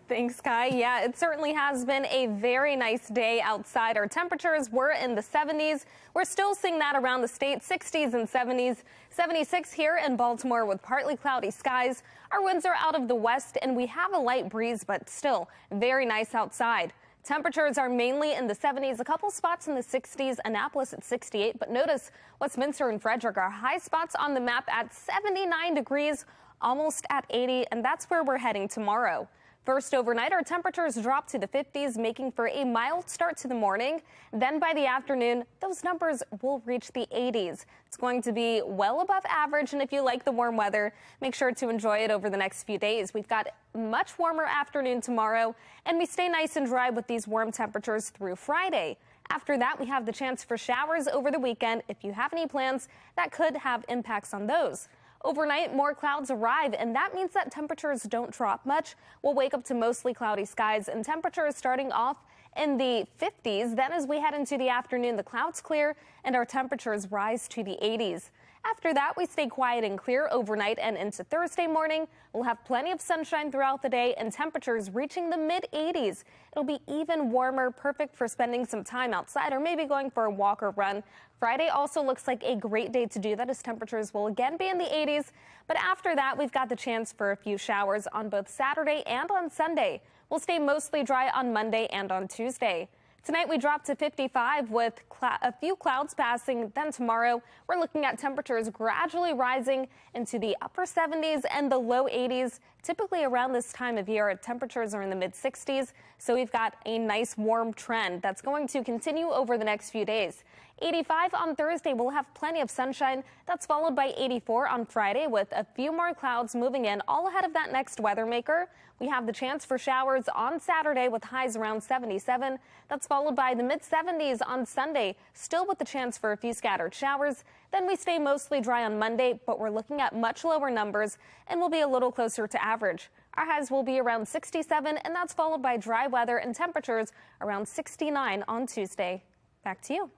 Thanks, Kai. Yeah, it certainly has been a very nice day outside. Our temperatures were in the 70s. We're still seeing that around the state, 60s and 70s. 76 here in Baltimore with partly cloudy skies. Our winds are out of the west and we have a light breeze, but still very nice outside. Temperatures are mainly in the 70s, a couple spots in the 60s, Annapolis at 68. But notice Westminster and Frederick are high spots on the map at 79 degrees, almost at 80, and that's where we're heading tomorrow. First overnight, our temperatures drop to the 50s, making for a mild start to the morning. Then by the afternoon, those numbers will reach the 80s. It's going to be well above average, and if you like the warm weather, make sure to enjoy it over the next few days. We've got a much warmer afternoon tomorrow, and we stay nice and dry with these warm temperatures through Friday. After that, we have the chance for showers over the weekend. If you have any plans, that could have impacts on those. Overnight, more clouds arrive, and that means that temperatures don't drop much. We'll wake up to mostly cloudy skies and temperatures starting off in the 50s. Then as we head into the afternoon, the clouds clear and our temperatures rise to the 80s. After that, we stay quiet and clear overnight and into Thursday morning. We'll have plenty of sunshine throughout the day and temperatures reaching the mid-80s. It'll be even warmer, perfect for spending some time outside or maybe going for a walk or run. Friday also looks like a great day to do that as temperatures will again be in the 80s. But after that, we've got the chance for a few showers on both Saturday and on Sunday. We'll stay mostly dry on Monday and on Tuesday. Tonight, we drop to 55 with a few clouds passing. Then tomorrow, we're looking at temperatures gradually rising into the upper 70s and the low 80s. Typically around this time of year, temperatures are in the mid-60s. So we've got a nice warm trend that's going to continue over the next few days. 85 on Thursday. We'll have plenty of sunshine. That's followed by 84 on Friday with a few more clouds moving in all ahead of that next weather maker. We have the chance for showers on Saturday with highs around 77. That's followed by the mid-70s on Sunday, still with the chance for a few scattered showers. Then we stay mostly dry on Monday, but we're looking at much lower numbers and will be a little closer to average. Our highs will be around 67, and that's followed by dry weather and temperatures around 69 on Tuesday. Back to you.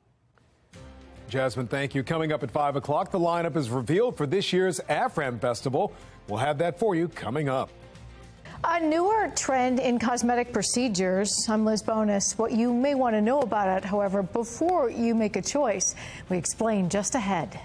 Jasmine, thank you. Coming up at 5 o'clock, the lineup is revealed for this year's AFRAM Festival. We'll have that for you coming up. A newer trend in cosmetic procedures. I'm Liz Bonus. What you may want to know about it, however, before you make a choice, we explain just ahead.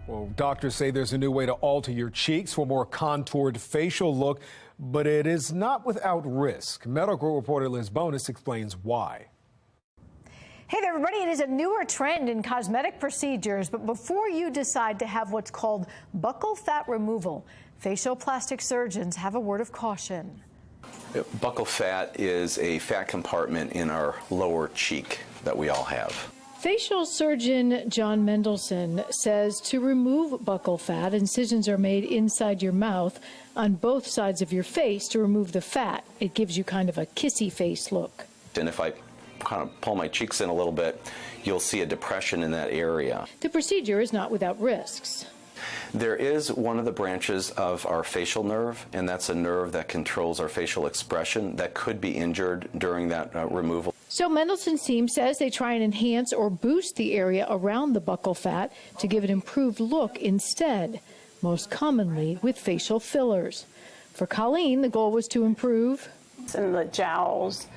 Well, doctors say there's a new way to alter your cheeks for a more contoured facial look, but it is not without risk. Medical reporter Liz Bonus explains why. Hey there, everybody. It is a newer trend in cosmetic procedures, but before you decide to have what's called buccal fat removal, facial plastic surgeons have a word of caution. Buccal fat is a fat compartment in our lower cheek that we all have. Facial surgeon John Mendelson says to remove buccal fat, incisions are made inside your mouth on both sides of your face to remove the fat. It gives you kind of a kissy face look. And if I kind of pull my cheeks in a little bit, you'll see a depression in that area. The procedure is not without risks. There is one of the branches of our facial nerve, and that's a nerve that controls our facial expression that could be injured during that removal. So Mendelson's team says they try and enhance or boost the area around the buccal fat to give it improved look instead, most commonly with facial fillers. For Colleen, the goal was to improve in the jowls.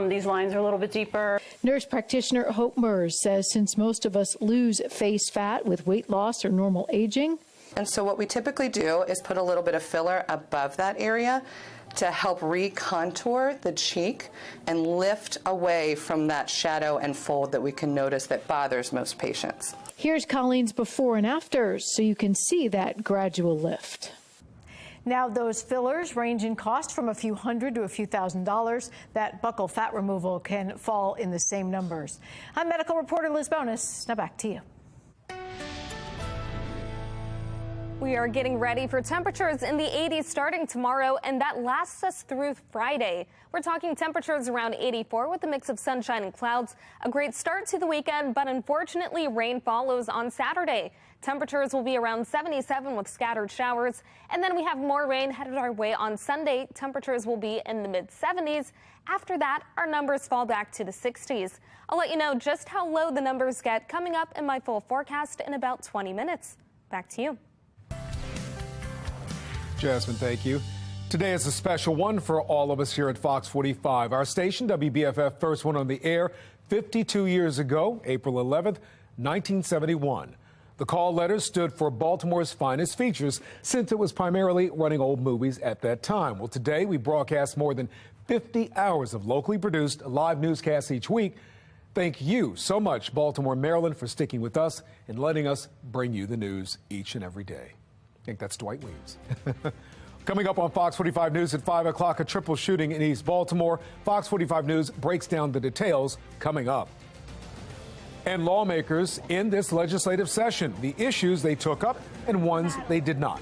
These lines are a little bit deeper. Nurse practitioner Hope Mers says since most of us lose face fat with weight loss or normal aging, And so what we typically do is put a little bit of filler above that area to help recontour the cheek and lift away from that shadow and fold that we can notice that bothers most patients. Here's Colleen's before and afters so you can see that gradual lift. Now, those fillers range in cost from a few hundred to a few $1,000s. That buccal fat removal can fall in the same numbers. I'm medical reporter Liz Bonus. Now back to you. We are getting ready for temperatures in the 80s starting tomorrow, and that lasts us through Friday. We're talking temperatures around 84 with a mix of sunshine and clouds. A great start to the weekend, but unfortunately rain follows on Saturday. Temperatures will be around 77 with scattered showers, and then we have more rain headed our way on Sunday. Temperatures will be in the mid-70s. After that, our numbers fall back to the 60s. I'll let you know just how low the numbers get coming up in my full forecast in about 20 minutes. Back to you. Jasmine, thank you. Today is a special one for all of us here at Fox 45. Our station, WBFF, first went on the air 52 years ago, April 11th, 1971. The call letters stood for Baltimore's finest features since it was primarily running old movies at that time. Well, today we broadcast more than 50 hours of locally produced live newscasts each week. Thank you so much, Baltimore, Maryland, for sticking with us and letting us bring you the news each and every day. I think that's Dwight Weems. Coming up on Fox 45 News at 5 o'clock, a triple shooting in East Baltimore. Fox 45 News breaks down the details coming up. And lawmakers in this legislative session, the issues they took up and ones they did not.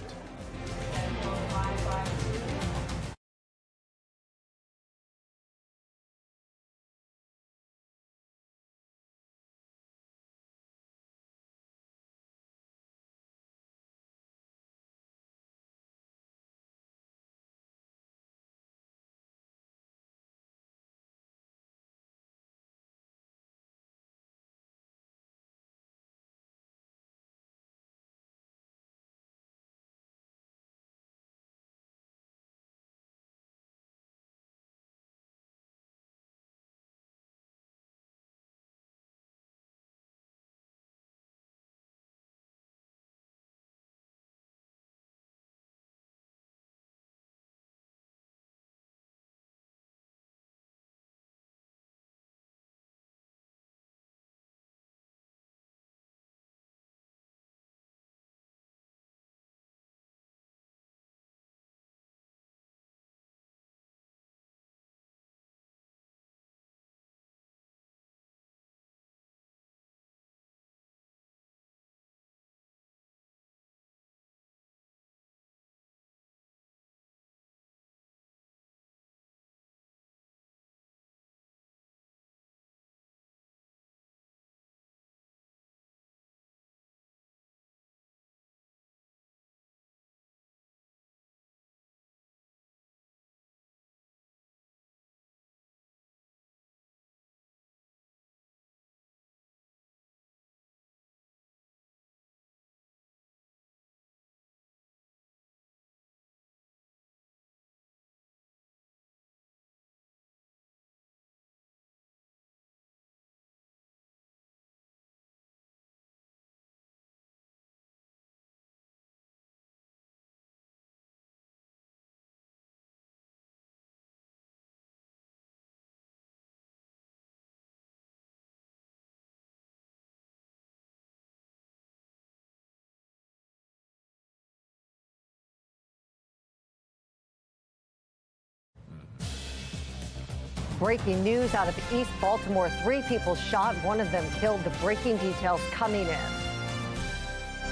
Breaking news out of East Baltimore. 3 people shot, one of them killed. The breaking details coming in.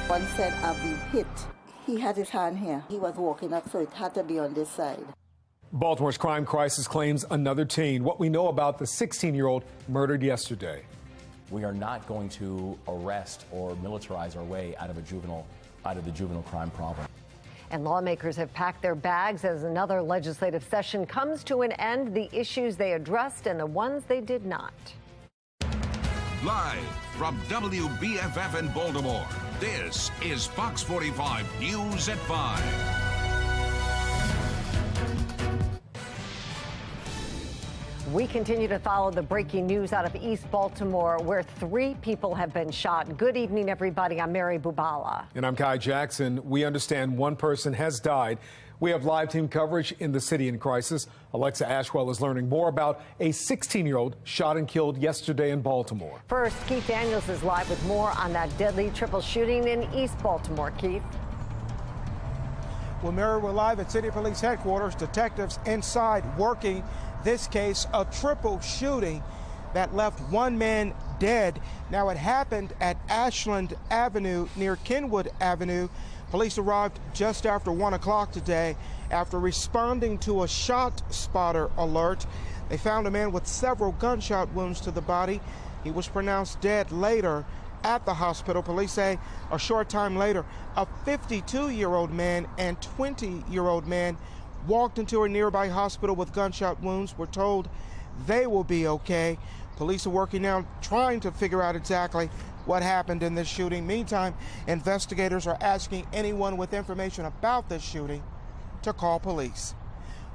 One said, I've been hit. He had his hand here. He was walking up, so it had to be on this side. Baltimore's crime crisis claims another teen. What we know about the 16-year-old murdered yesterday. We are not going to arrest or militarize our way out of the juvenile crime problem. And lawmakers have packed their bags as another legislative session comes to an end. The issues they addressed and the ones they did not. Live from WBFF in Baltimore, this is Fox 45 News at 5. We continue to follow the breaking news out of East Baltimore, where 3 people have been shot. Good evening, everybody. I'm Mary Bubala. And I'm Kai Jackson. We understand one person has died. We have live team coverage in the city in crisis. Alexa Ashwell is learning more about a 16-year-old shot and killed yesterday in Baltimore. First, Keith Daniels is live with more on that deadly triple shooting in East Baltimore. Keith. Well, Mary, we're live at City Police Headquarters. Detectives inside working this case, a triple shooting that left 1 man dead. Now, it happened at Ashland Avenue near Kenwood Avenue. Police arrived just after 1 o'clock today after responding to a shot spotter alert. They found a man with several gunshot wounds to the body. He was pronounced dead later at the hospital. Police say a short time later, a 52-year-old man and 20-year-old man walked into a nearby hospital with gunshot wounds. We're told they will be okay. Police are working now trying to figure out exactly what happened in this shooting. Meantime, investigators are asking anyone with information about this shooting to call police.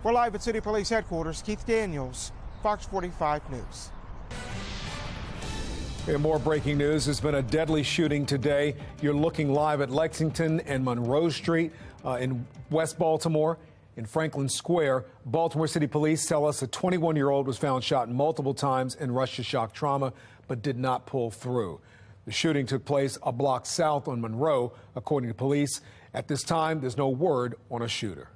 We're live at City Police Headquarters. Keith Daniels, Fox 45 News. And more breaking news. There's been a deadly shooting today. You're looking live at Lexington and Monroe Street in West Baltimore. In Franklin Square, Baltimore City Police tell us a 21-year-old was found shot multiple times and rushed to shock trauma, but did not pull through. The shooting took place a block south on Monroe, according to police. At this time, there's no word on a shooter.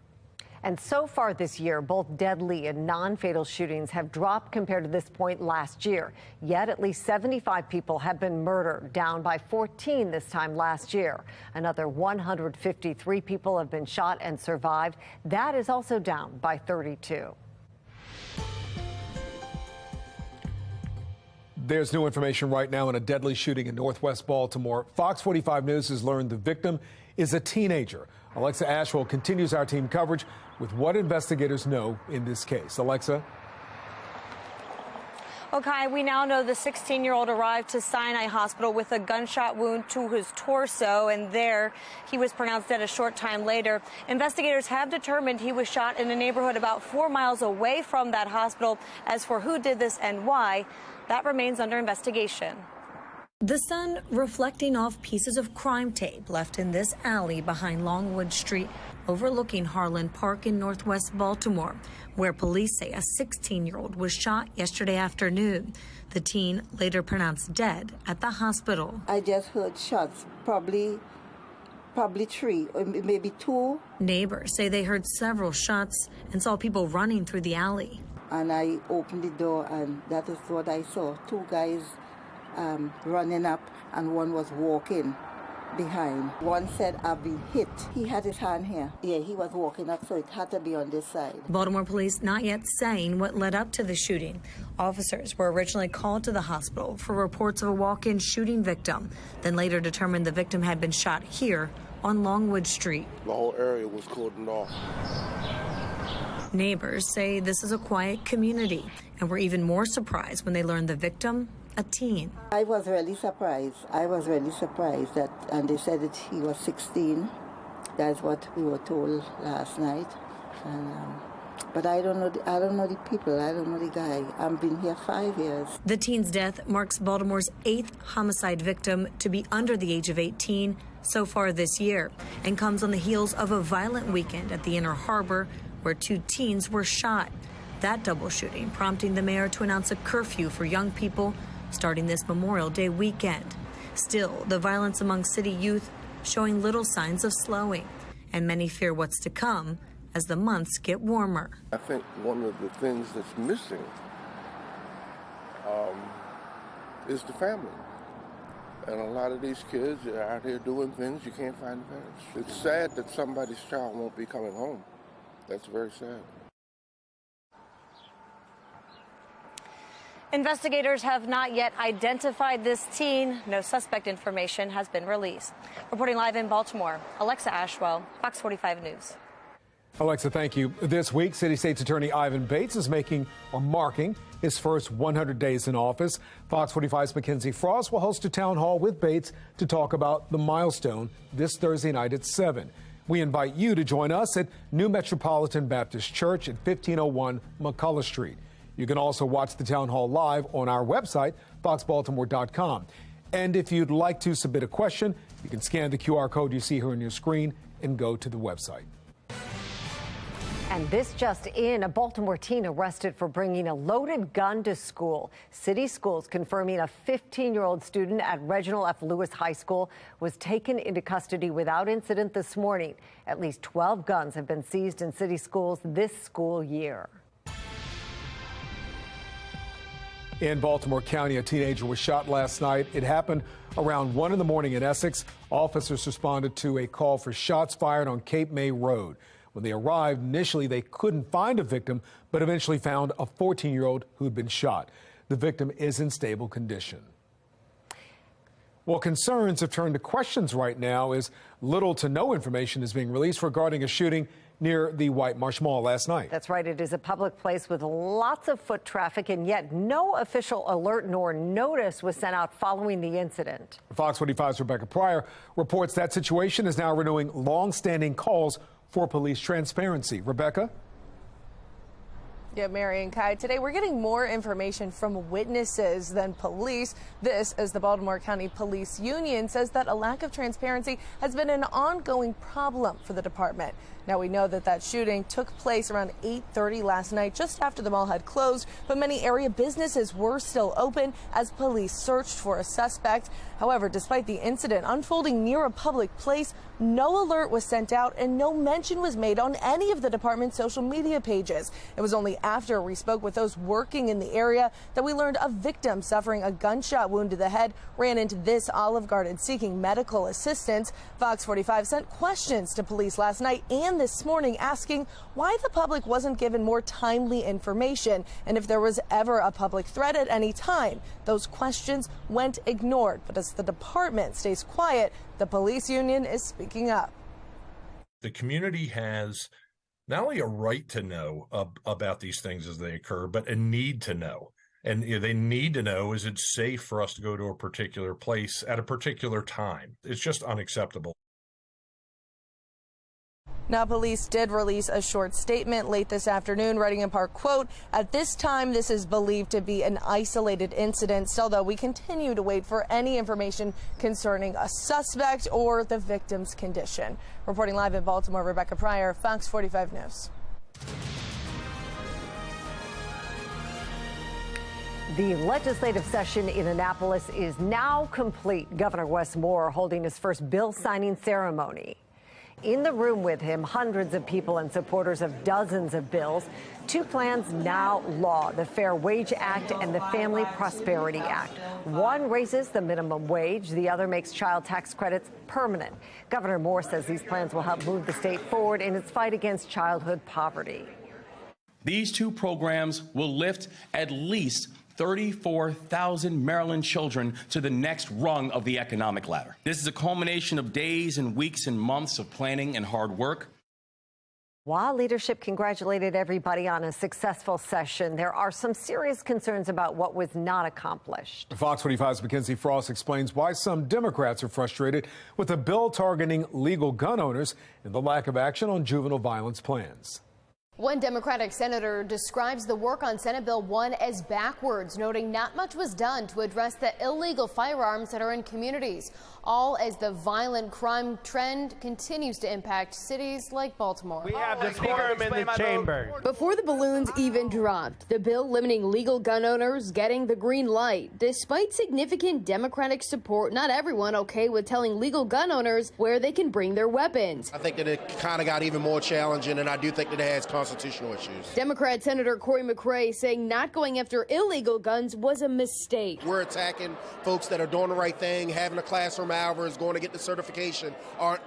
And so far this year, both deadly and non-fatal shootings have dropped compared to this point last year. Yet at least 75 people have been murdered, down by 14 this time last year. Another 153 people have been shot and survived. That is also down by 32. There's new information right now on a deadly shooting in Northwest Baltimore. Fox 45 News has learned the victim is a teenager. Alexa Ashwell continues our team coverage with what investigators know in this case. Alexa. Okay, we now know the 16-year-old arrived to Sinai Hospital with a gunshot wound to his torso, and there he was pronounced dead a short time later. Investigators have determined he was shot in a neighborhood about 4 miles away from that hospital. As for who did this and why, that remains under investigation. The sun reflecting off pieces of crime tape left in this alley behind Longwood Street, overlooking Harlan Park in Northwest Baltimore, where police say a 16-year-old was shot yesterday afternoon. The teen later pronounced dead at the hospital. I just heard shots, probably 3 or maybe 2. Neighbors say they heard several shots and saw people running through the alley. And I opened the door, and that is what I saw. 2 guys running up, and one was walking behind. One said, "I've been hit." He had his hand here. Yeah, he was walking up, so it had to be on this side. Baltimore police not yet saying what led up to the shooting. Officers were originally called to the hospital for reports of a walk-in shooting victim, then later determined the victim had been shot here on Longwood Street. The whole area was cordoned off. Neighbors say this is a quiet community and were even more surprised when they learned the victim, a teen. I was really surprised. That, and they said that he was 16. That's what we were told last night. And, but I don't know the people. I don't know the guy. I've been here 5 years. The teen's death marks Baltimore's 8th homicide victim to be under the age of 18 so far this year, and comes on the heels of a violent weekend at the Inner Harbor where 2 teens were shot. That double shooting prompting the mayor to announce a curfew for young people starting this Memorial Day weekend. Still, the violence among city youth showing little signs of slowing, and many fear what's to come as the months get warmer. I think one of the things that's missing is the family. And a lot of these kids are out here doing things you can't find the parents. It's sad that somebody's child won't be coming home. That's very sad. Investigators have not yet identified this teen. No suspect information has been released. Reporting live in Baltimore, Alexa Ashwell, Fox 45 News. Alexa, thank you. This week, City State's Attorney Ivan Bates is marking his first 100 days in office. Fox 45's Mackenzie Frost will host a town hall with Bates to talk about the milestone this Thursday night at 7. We invite you to join us at New Metropolitan Baptist Church at 1501 McCullough Street. You can also watch the town hall live on our website, foxbaltimore.com. And if you'd like to submit a question, you can scan the QR code you see here on your screen and go to the website. And this just in, a Baltimore teen arrested for bringing a loaded gun to school. City schools confirming a 15-year-old student at Reginald F. Lewis High School was taken into custody without incident this morning. At least 12 guns have been seized in city schools this school year. In Baltimore County, a teenager was shot last night. It happened around 1 in the morning in Essex. Officers responded to a call for shots fired on Cape May Road. When they arrived, initially they couldn't find a victim, but eventually found a 14-year-old who'd been shot. The victim is in stable condition. Well, concerns have turned to questions right now as little to no information is being released regarding a shooting near the White Marsh Mall last night. That's right. It is a public place with lots of foot traffic, and yet no official alert nor notice was sent out following the incident. Fox 45's Rebecca Pryor reports that situation is now renewing long-standing calls for police transparency. Rebecca? Yeah, Mary and Kai, today we're getting more information from witnesses than police. This, as the Baltimore County Police Union says that a lack of transparency has been an ongoing problem for the department. Now, we know that that shooting took place around 8:30 last night, just after the mall had closed, but many area businesses were still open as police searched for a suspect. However, despite the incident unfolding near a public place, no alert was sent out and no mention was made on any of the department's social media pages. It was only after we spoke with those working in the area that we learned a victim suffering a gunshot wound to the head ran into this Olive Garden seeking medical assistance. Fox 45 sent questions to police last night and this morning asking why the public wasn't given more timely information and if there was ever a public threat at any time. Those questions went ignored. But as the department stays quiet, the police union is speaking up. The community has not only a right to know about these things as they occur, but a need to know. And they need to know, is it safe for us to go to a particular place at a particular time? It's just unacceptable. Now, police did release a short statement late this afternoon, writing in part, quote, "At this time, this is believed to be an isolated incident. Still, though, we continue to wait for any information concerning a suspect or the victim's condition." Reporting live in Baltimore, Rebecca Pryor, Fox 45 News. The legislative session in Annapolis is now complete. Governor Wes Moore holding his first bill signing ceremony. In the room with him, hundreds of people and supporters of dozens of bills. Two plans now law, the Fair Wage Act and the Family Prosperity Act. One raises the minimum wage, the other makes child tax credits permanent. Governor Moore says these plans will help move the state forward in its fight against childhood poverty. These two programs will lift at least 34,000 Maryland children to the next rung of the economic ladder. This is a culmination of days and weeks and months of planning and hard work. While leadership congratulated everybody on a successful session, there are some serious concerns about what was not accomplished. Fox 45's Mackenzie Frost explains why some Democrats are frustrated with a bill targeting legal gun owners and the lack of action on juvenile violence plans. One Democratic senator describes the work on Senate Bill 1 as backwards, noting not much was done to address the illegal firearms that are in communities, all as the violent crime trend continues to impact cities like Baltimore. We have the quorum in the chamber. Before the balloons even dropped, the bill limiting legal gun owners getting the green light. Despite significant Democratic support, not everyone okay with telling legal gun owners where they can bring their weapons. I think that it kind of got even more challenging, and I do think that it has constitutional issues. Democrat Senator Corey McRae saying not going after illegal guns was a mistake. We're attacking folks that are doing the right thing, having a classroom hours, going to get the certification,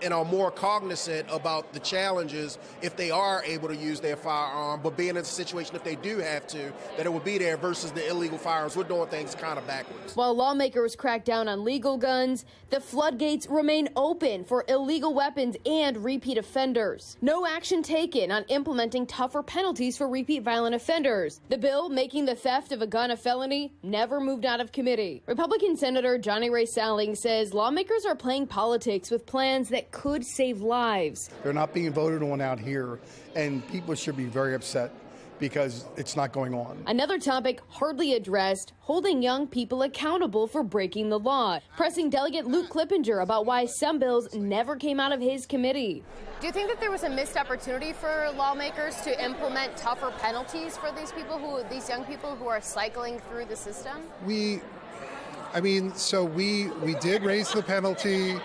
and are more cognizant about the challenges if they are able to use their firearm, but being in a situation if they do have to, that it would be there versus the illegal firearms. We're doing things kind of backwards. While lawmakers crack down on legal guns, the floodgates remain open for illegal weapons and repeat offenders. No action taken on implementing tougher penalties for repeat violent offenders. The bill making the theft of a gun a felony never moved out of committee. Republican Senator Johnny Ray Salling says lawmakers are playing politics with plans that could save lives. They're not being voted on out here, and people should be very upset because it's not going on. Another topic hardly addressed, holding young people accountable for breaking the law. Pressing Delegate Luke Clippinger about why some bills never came out of his committee. Do you think that there was a missed opportunity for lawmakers to implement tougher penalties for these young people who are cycling through the system? We did raise the penalty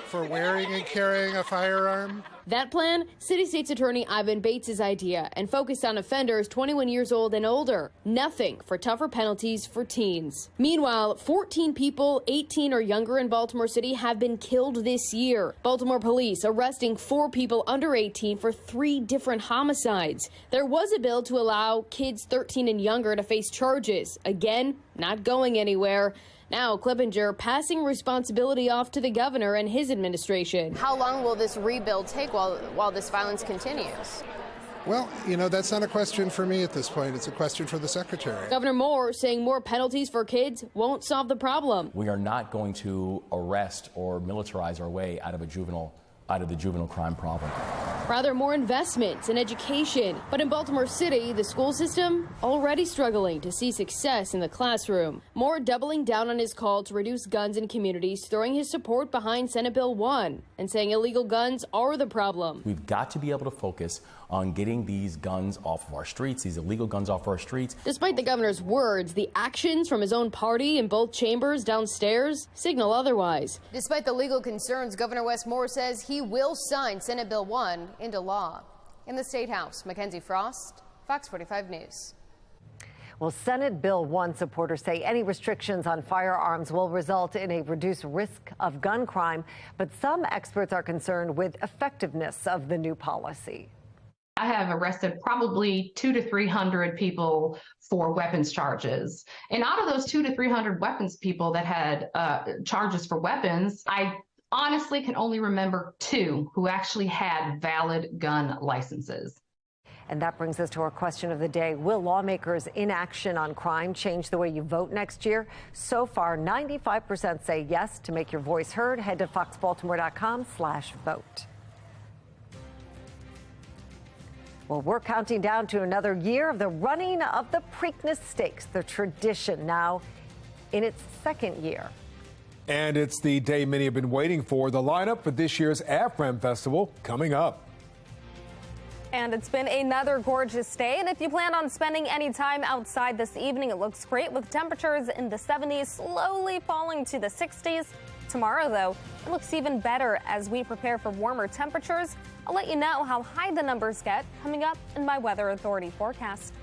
for wearing and carrying a firearm. That plan, City State's Attorney Ivan Bates' idea, and focused on offenders 21 years old and older. Nothing for tougher penalties for teens. Meanwhile, 14 people 18 or younger in Baltimore City have been killed this year. Baltimore police arresting 4 people under 18 for 3 different homicides. There was a bill to allow kids 13 and younger to face charges. Again, not going anywhere. Now, Clippinger passing responsibility off to the governor and his administration. How long will this rebuild take while this violence continues? Well, that's not a question for me at this point. It's a question for the secretary. Governor Moore saying more penalties for kids won't solve the problem. We are not going to arrest or militarize our way out of the juvenile crime problem. Rather, more investments in education. But in Baltimore City, the school system already struggling to see success in the classroom. Moore doubling down on his call to reduce guns in communities, throwing his support behind Senate Bill 1 and saying illegal guns are the problem. We've got to be able to focus on getting these guns off of our streets, these illegal guns off our streets. Despite the governor's words, the actions from his own party in both chambers downstairs signal otherwise. Despite the legal concerns, Governor Wes Moore says he will sign Senate Bill 1 into law. In the State House, Mackenzie Frost, Fox 45 News. Well, Senate Bill 1 supporters say any restrictions on firearms will result in a reduced risk of gun crime, but some experts are concerned with effectiveness of the new policy. I have arrested probably 200 to 300 people for weapons charges. And out of those 200 to 300 weapons people that had charges for weapons, I honestly can only remember 2 who actually had valid gun licenses. And that brings us to our question of the day. Will lawmakers' inaction on crime change the way you vote next year? So far, 95% say yes. To make your voice heard, head to foxbaltimore.com/vote. Well, we're counting down to another year of the running of the Preakness Stakes, the tradition now in its 2nd year. And it's the day many have been waiting for, the lineup for this year's AFRAM Festival coming up. And it's been another gorgeous day. And if you plan on spending any time outside this evening, it looks great with temperatures in the 70s, slowly falling to the 60s. Tomorrow, though, it looks even better as we prepare for warmer temperatures. I'll let you know how high the numbers get coming up in my Weather Authority forecast.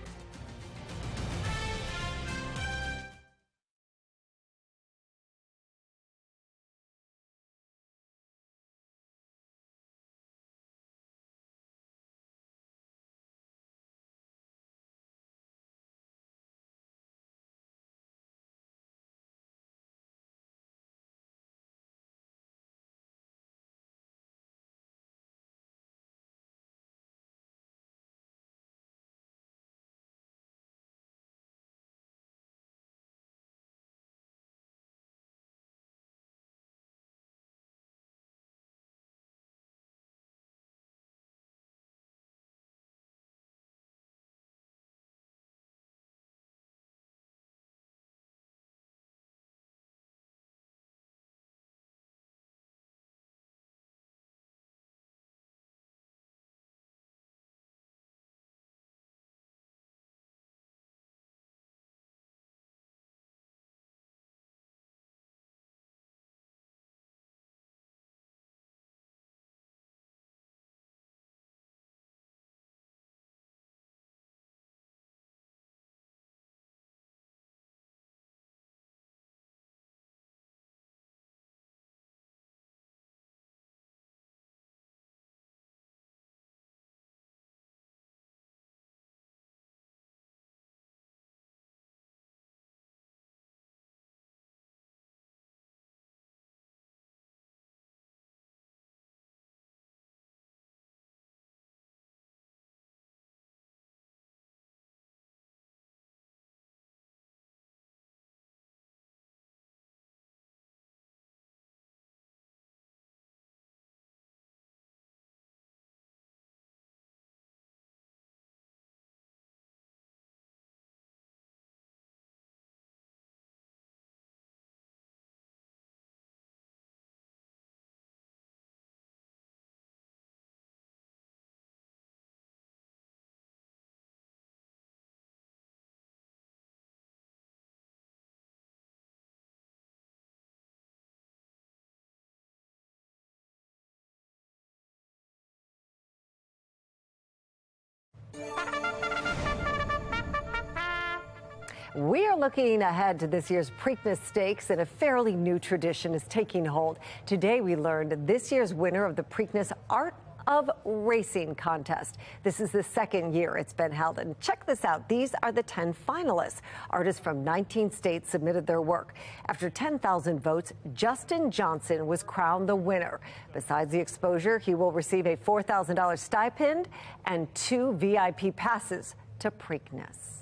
We are looking ahead to this year's Preakness Stakes, and a fairly new tradition is taking hold. Today we learned this year's winner of the Preakness Art of Racing contest. This is the second year it's been held, and check this out. These are the 10 finalists. Artists from 19 states submitted their work. After 10,000 votes, Justin Johnson was crowned the winner. Besides the exposure, he will receive a $4,000 stipend and 2 VIP passes to Preakness.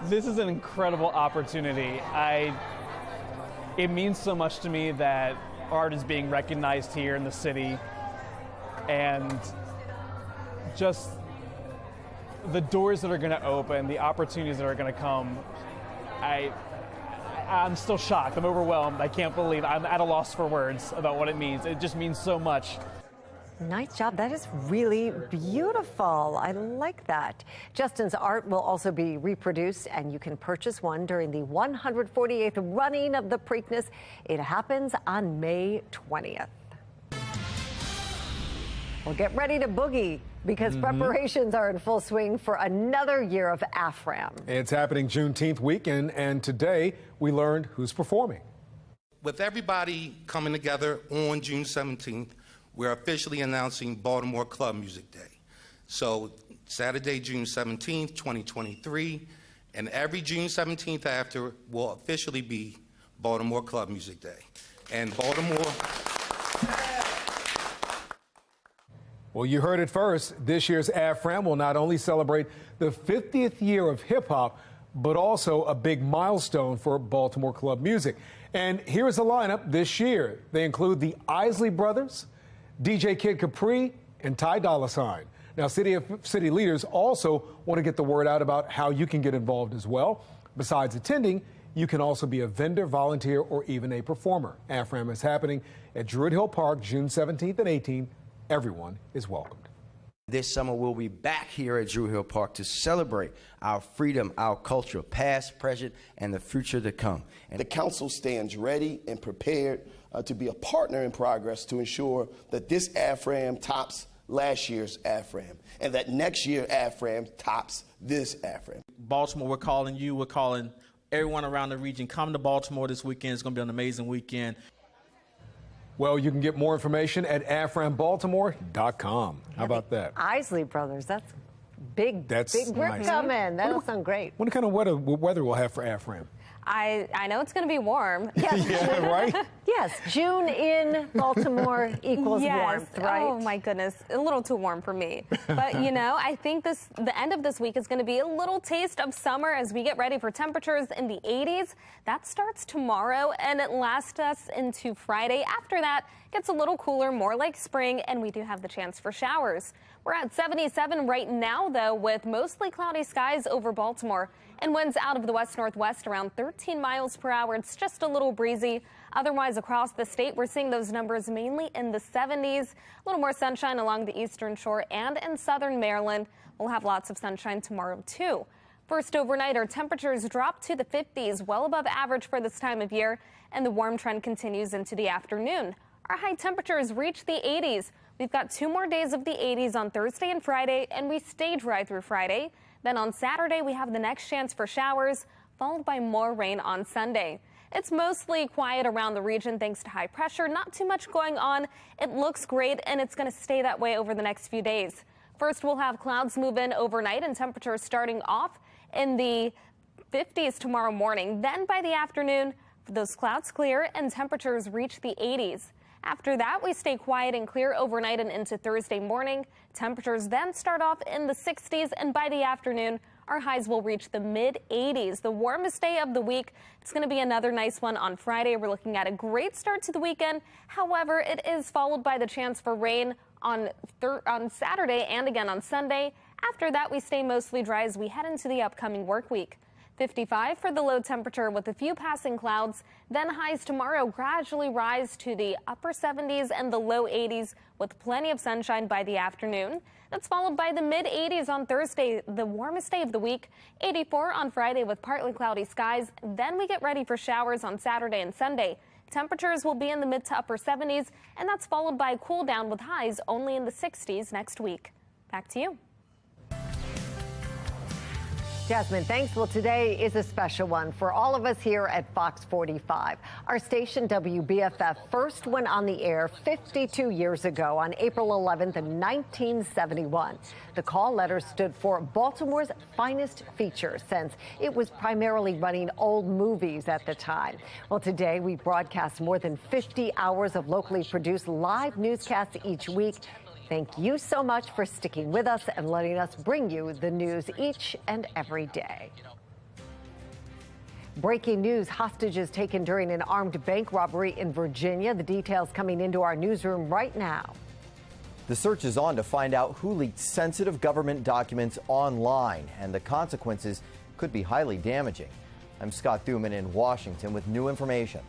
This is an incredible opportunity. It means so much to me that art is being recognized here in the city, and just the doors that are going to open, the opportunities that are going to come. I'm still shocked. I'm overwhelmed. I can't believe I'm at a loss for words about what it means. It just means so much. Nice job. That is really beautiful. I like that. Justin's art will also be reproduced, and you can purchase one during the 148th running of the Preakness. It happens on May 20th. Well, get ready to boogie, because preparations are in full swing for another year of AFRAM. It's happening Juneteenth weekend, and today we learned who's performing. With everybody coming together on June 17th, we're officially announcing Baltimore Club Music Day. So Saturday, June 17th, 2023, and every June 17th after will officially be Baltimore Club Music Day. And Baltimore... Well, you heard it first. This year's AFRAM will not only celebrate the 50th year of hip-hop, but also a big milestone for Baltimore club music. And here's the lineup this year. They include the Isley Brothers, DJ Kid Capri, and Ty Dolla $ign. Now, city leaders also want to get the word out about how you can get involved as well. Besides attending, you can also be a vendor, volunteer, or even a performer. AFRAM is happening at Druid Hill Park, June 17th and 18th. Everyone is welcomed. This summer, we'll be back here at Druid Hill Park to celebrate our freedom, our culture, past, present, and the future to come. And the council stands ready and prepared to be a partner in progress to ensure that this AFRAM tops last year's AFRAM, and that next year AFRAM tops this AFRAM. Baltimore, we're calling you, we're calling everyone around the region. Come to Baltimore this weekend. It's going to be an amazing weekend. Well, you can get more information at AFRAMBaltimore.com. How about that? Isley Brothers, that's big grip nice. coming. That'll sound great. What kind of weather we'll have for AFRAM? I know it's going to be warm. Yes. Yeah, right? Yes, June in Baltimore equals warmth, right? Oh, my goodness. A little too warm for me. But, you know, I think the end of this week is going to be a little taste of summer as we get ready for temperatures in the 80s. That starts tomorrow, and it lasts us into Friday. After that, it gets a little cooler, more like spring, and we do have the chance for showers. We're at 77 right now, though, with mostly cloudy skies over Baltimore, and winds out of the west-northwest around 13 miles per hour. It's just a little breezy. Otherwise, across the state, we're seeing those numbers mainly in the 70s. A little more sunshine along the eastern shore and in southern Maryland. We'll have lots of sunshine tomorrow, too. First overnight, our temperatures drop to the 50s, well above average for this time of year, and the warm trend continues into the afternoon. Our high temperatures reach the 80s. We've got 2 more days of the 80s on Thursday and Friday, and we stay dry through Friday. Then on Saturday, we have the next chance for showers, followed by more rain on Sunday. It's mostly quiet around the region thanks to high pressure. Not too much going on. It looks great, and it's going to stay that way over the next few days. First, we'll have clouds move in overnight and temperatures starting off in the 50s tomorrow morning. Then by the afternoon, those clouds clear and temperatures reach the 80s. After that, we stay quiet and clear overnight and into Thursday morning. Temperatures then start off in the 60s, and by the afternoon, our highs will reach the mid-80s. The warmest day of the week. It's going to be another nice one on Friday. We're looking at a great start to the weekend. However, it is followed by the chance for rain on Saturday and again on Sunday. After that, we stay mostly dry as we head into the upcoming work week. 55 for the low temperature with a few passing clouds. Then highs tomorrow gradually rise to the upper 70s and the low 80s with plenty of sunshine by the afternoon. That's followed by the mid-80s on Thursday, the warmest day of the week. 84 on Friday with partly cloudy skies. Then we get ready for showers on Saturday and Sunday. Temperatures will be in the mid to upper 70s, and that's followed by a cool down with highs only in the 60s next week. Back to you. Jasmine, thanks. Well, today is a special one for all of us here at Fox 45. Our station, WBFF, first went on the air 52 years ago on April 11th, 1971. The call letter stood for Baltimore's finest feature, since it was primarily running old movies at the time. Well, today we broadcast more than 50 hours of locally produced live newscasts each week. Thank you so much for sticking with us and letting us bring you the news each and every day. Breaking news, hostages taken during an armed bank robbery in Virginia. The details coming into our newsroom right now. The search is on to find out who leaked sensitive government documents online, and the consequences could be highly damaging. I'm Scott Thuman in Washington with new information.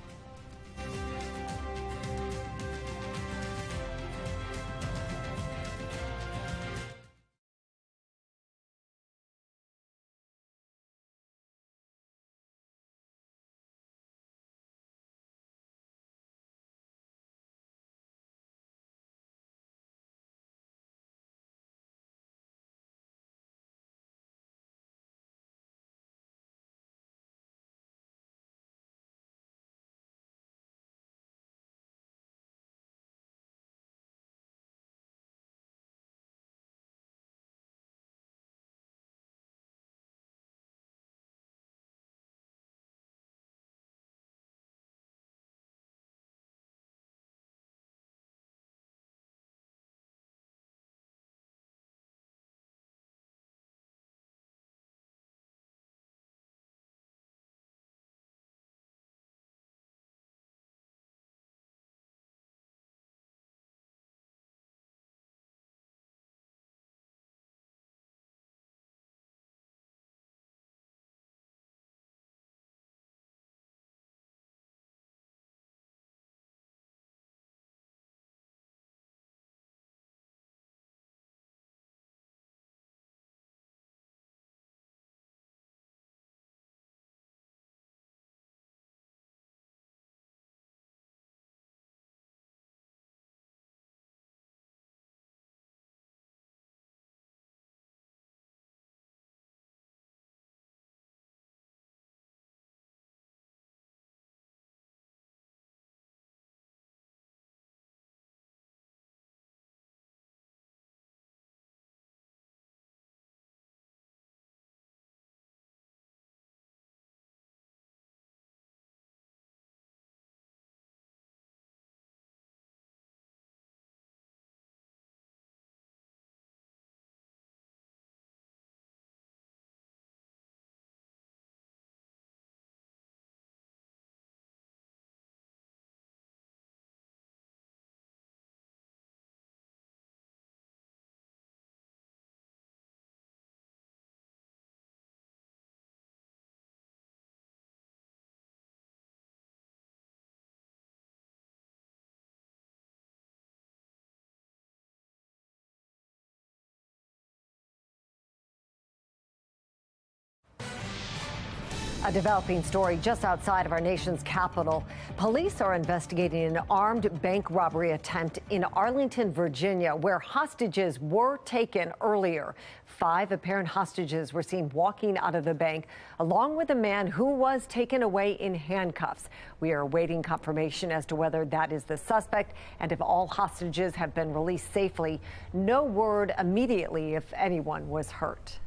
A developing story just outside of our nation's capital. Police are investigating an armed bank robbery attempt in Arlington, Virginia, where hostages were taken earlier. 5 apparent hostages were seen walking out of the bank, along with a man who was taken away in handcuffs. We are awaiting confirmation as to whether that is the suspect and if all hostages have been released safely. No word immediately if anyone was hurt.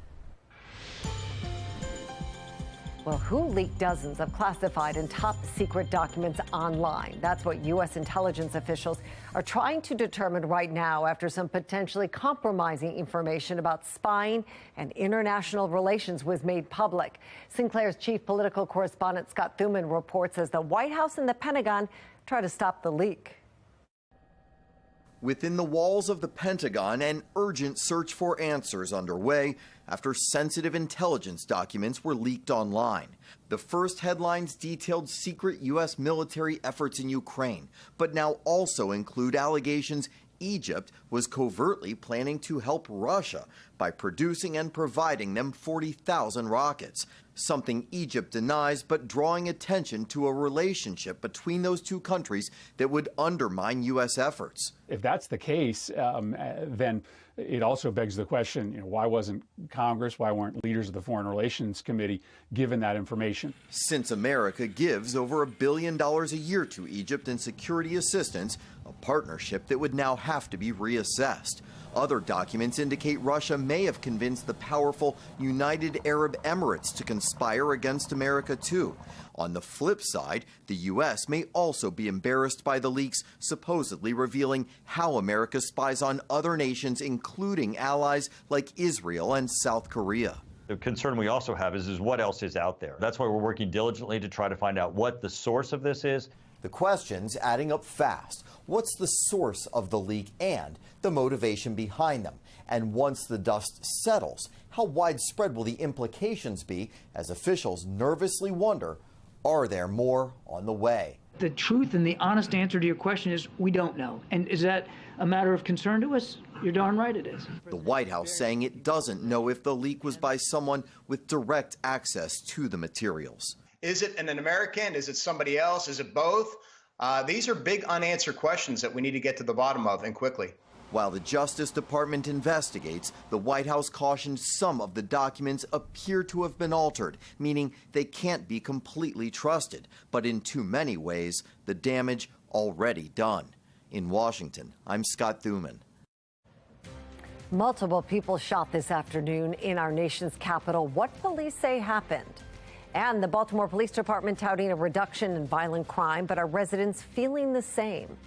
Well, who leaked dozens of classified and top secret documents online? That's what U.S. intelligence officials are trying to determine right now after some potentially compromising information about spying and international relations was made public. Sinclair's chief political correspondent Scott Thuman reports as the White House and the Pentagon try to stop the leak. Within the walls of the Pentagon, an urgent search for answers underway after sensitive intelligence documents were leaked online. The first headlines detailed secret U.S. military efforts in Ukraine, but now also include allegations Egypt was covertly planning to help Russia by producing and providing them 40,000 rockets, something Egypt denies, but drawing attention to a relationship between those two countries that would undermine U.S. efforts. If that's the case, then it also begs the question, why wasn't Congress, why weren't leaders of the Foreign Relations Committee given that information? Since America gives over $1 billion a year to Egypt in security assistance, a partnership that would now have to be reassessed. Other documents indicate Russia may have convinced the powerful United Arab Emirates to conspire against America too. On the flip side, the U.S. may also be embarrassed by the leaks supposedly revealing how America spies on other nations, including allies like Israel and South Korea. The concern we also have is what else is out there. That's why we're working diligently to try to find out what the source of this is. The questions adding up fast. What's the source of the leak and the motivation behind them? And once the dust settles, how widespread will the implications be as officials nervously wonder, are there more on the way? The truth and the honest answer to your question is we don't know. And is that a matter of concern to us? You're darn right it is. The White House saying it doesn't know if the leak was by someone with direct access to the materials. Is it an American? Is it somebody else? Is it both? These are big unanswered questions that we need to get to the bottom of, and quickly. While the Justice Department investigates, the White House cautioned some of the documents appear to have been altered, meaning they can't be completely trusted. But in too many ways, the damage already done. In Washington, I'm Scott Thuman. Multiple people shot this afternoon in our nation's capital. What police say happened? And the Baltimore Police Department touting a reduction in violent crime, but are residents feeling the same?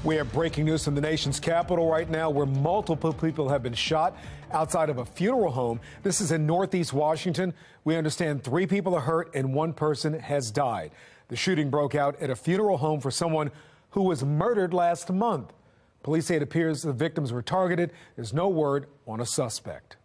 We have breaking news from the nation's capital right now, where multiple people have been shot outside of a funeral home. This is in Northeast Washington. We understand 3 people are hurt and 1 person has died. The shooting broke out at a funeral home for someone who was murdered last month. Police say it appears the victims were targeted. There's no word on a suspect.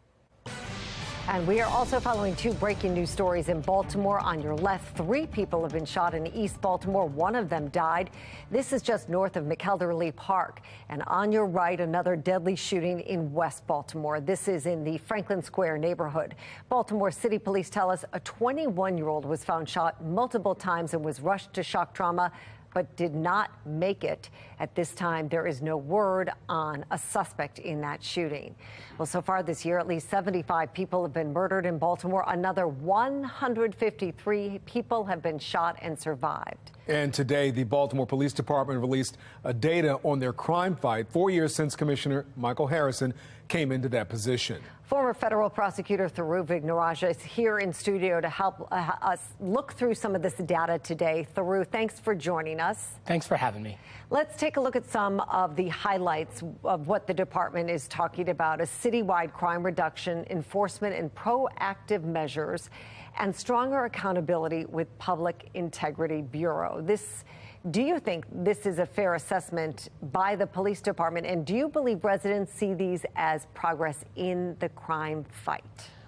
And we are also following 2 breaking news stories in Baltimore. On your left, 3 people have been shot in East Baltimore. 1 of them died. This is just north of McElderley Park. And on your right, another deadly shooting in West Baltimore. This is in the Franklin Square neighborhood. Baltimore City Police tell us a 21-year-old was found shot multiple times and was rushed to shock trauma, but did not make it. At this time, there is no word on a suspect in that shooting. Well, so far this year, at least 75 people have been murdered in Baltimore. Another 153 people have been shot and survived. And today, the Baltimore Police Department released data on their crime fight 4 years since Commissioner Michael Harrison came into that position. Former federal prosecutor Thuru Vignarajah is here in studio to help us look through some of this data today. Thuru, thanks for joining us. Thanks for having me. Let's take a look at some of the highlights of what the department is talking about: a citywide crime reduction, enforcement and proactive measures, and stronger accountability with Public Integrity Bureau. Do you think this is a fair assessment by the police department? And do you believe residents see these as progress in the crime fight?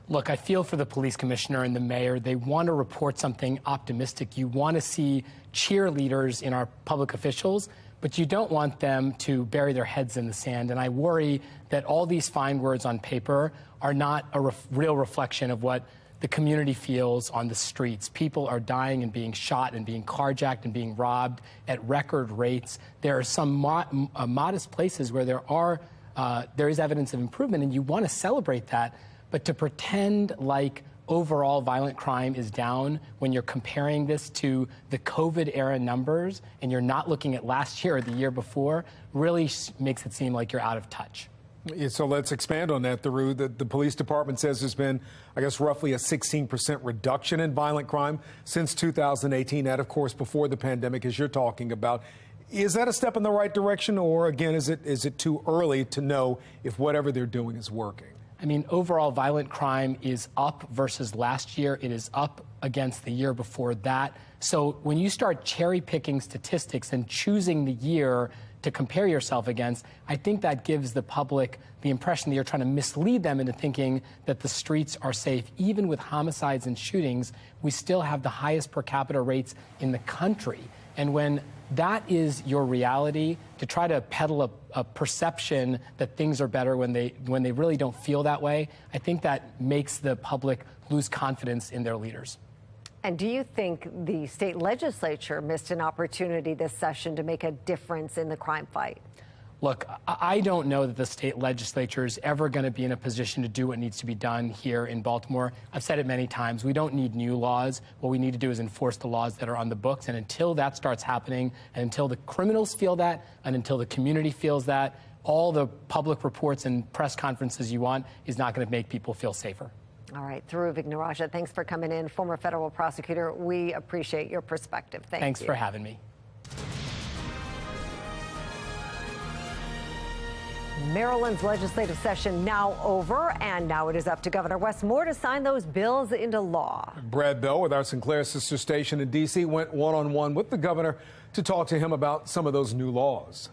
Look, I feel for the police commissioner and the mayor. They want to report something optimistic. You want to see cheerleaders in our public officials, but you don't want them to bury their heads in the sand. And I worry that all these fine words on paper are not a real reflection of what the community feels on the streets. People are dying and being shot and being carjacked and being robbed at record rates. There are some modest places where there is evidence of improvement, and you want to celebrate that. But to pretend like overall violent crime is down when you're comparing this to the COVID era numbers and you're not looking at last year or the year before really makes it seem like you're out of touch. So let's expand on that, Thuru. The police department says there's been, I guess, roughly a 16% reduction in violent crime since 2018. That, of course, before the pandemic, as you're talking about. Is that a step in the right direction, or again, is it too early to know if whatever they're doing is working? I mean, overall violent crime is up versus last year. It is up against the year before that. So when you start cherry picking statistics and choosing the year to compare yourself against, I think that gives the public the impression that you're trying to mislead them into thinking that the streets are safe. Even with homicides and shootings, we still have the highest per capita rates in the country. And when that is your reality, to try to peddle a perception that things are better when they really don't feel that way, I think that makes the public lose confidence in their leaders. And do you think the state legislature missed an opportunity this session to make a difference in the crime fight? Look, I don't know that the state legislature is ever going to be in a position to do what needs to be done here in Baltimore. I've said it many times. We don't need new laws. What we need to do is enforce the laws that are on the books. And until that starts happening, and until the criminals feel that, and until the community feels that, all the public reports and press conferences you want is not going to make people feel safer. All right, Thuru Vignarajah, thanks for coming in. Former federal prosecutor, we appreciate your perspective. Thanks for having me. Maryland's legislative session now over, and now it is up to Governor Wes Moore to sign those bills into law. Brad Bell with our Sinclair sister station in D.C. went one-on-one with the governor to talk to him about some of those new laws.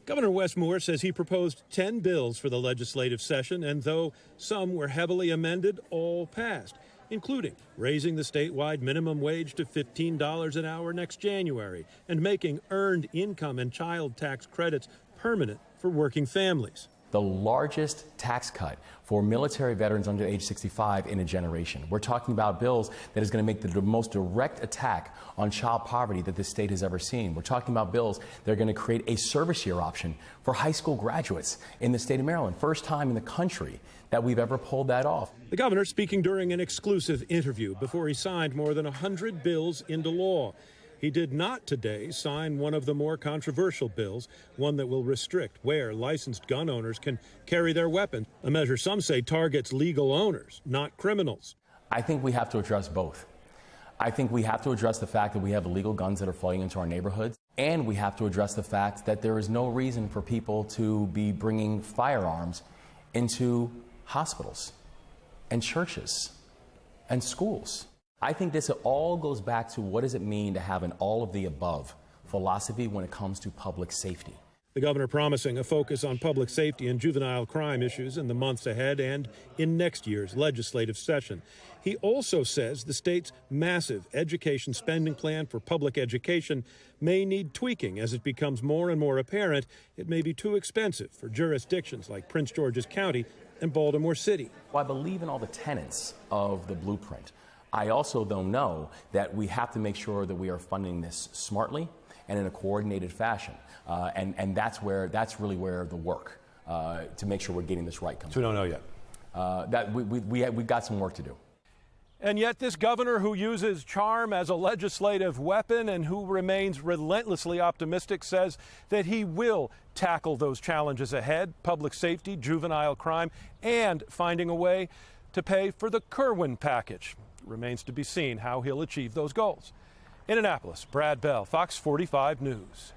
Governor Wes Moore says he proposed 10 bills for the legislative session, and though some were heavily amended, all passed, including raising the statewide minimum wage to $15 an hour next January and making earned income and child tax credits permanent for working families. The largest tax cut for military veterans under age 65 in a generation. We're talking about bills that is going to make the most direct attack on child poverty that this state has ever seen. We're talking about bills that are going to create a service year option for high school graduates in the state of Maryland. First time in the country that we've ever pulled that off. The governor speaking during an exclusive interview before he signed more than 100 bills into law. He did not today sign one of the more controversial bills, one that will restrict where licensed gun owners can carry their weapons, a measure some say targets legal owners, not criminals. I think we have to address both. I think we have to address the fact that we have illegal guns that are flooding into our neighborhoods. And we have to address the fact that there is no reason for people to be bringing firearms into hospitals and churches and schools. I think this all goes back to what does it mean to have an all of the above philosophy when it comes to public safety. The governor promising a focus on public safety and juvenile crime issues in the months ahead and in next year's legislative session. He also says the state's massive education spending plan for public education may need tweaking as it becomes more and more apparent it may be too expensive for jurisdictions like Prince George's County and Baltimore City. Well, I believe in all the tenets of the blueprint. I also, though, know that we have to make sure that we are funding this smartly and in a coordinated fashion. And that's really where the work to make sure we're getting this right comes. So we don't know yet. We've got some work to do. And yet this governor who uses charm as a legislative weapon and who remains relentlessly optimistic says that he will tackle those challenges ahead, public safety, juvenile crime, and finding a way to pay for the Kerwin package. Remains to be seen how he'll achieve those goals. In Annapolis, Brad Bell, Fox 45 News.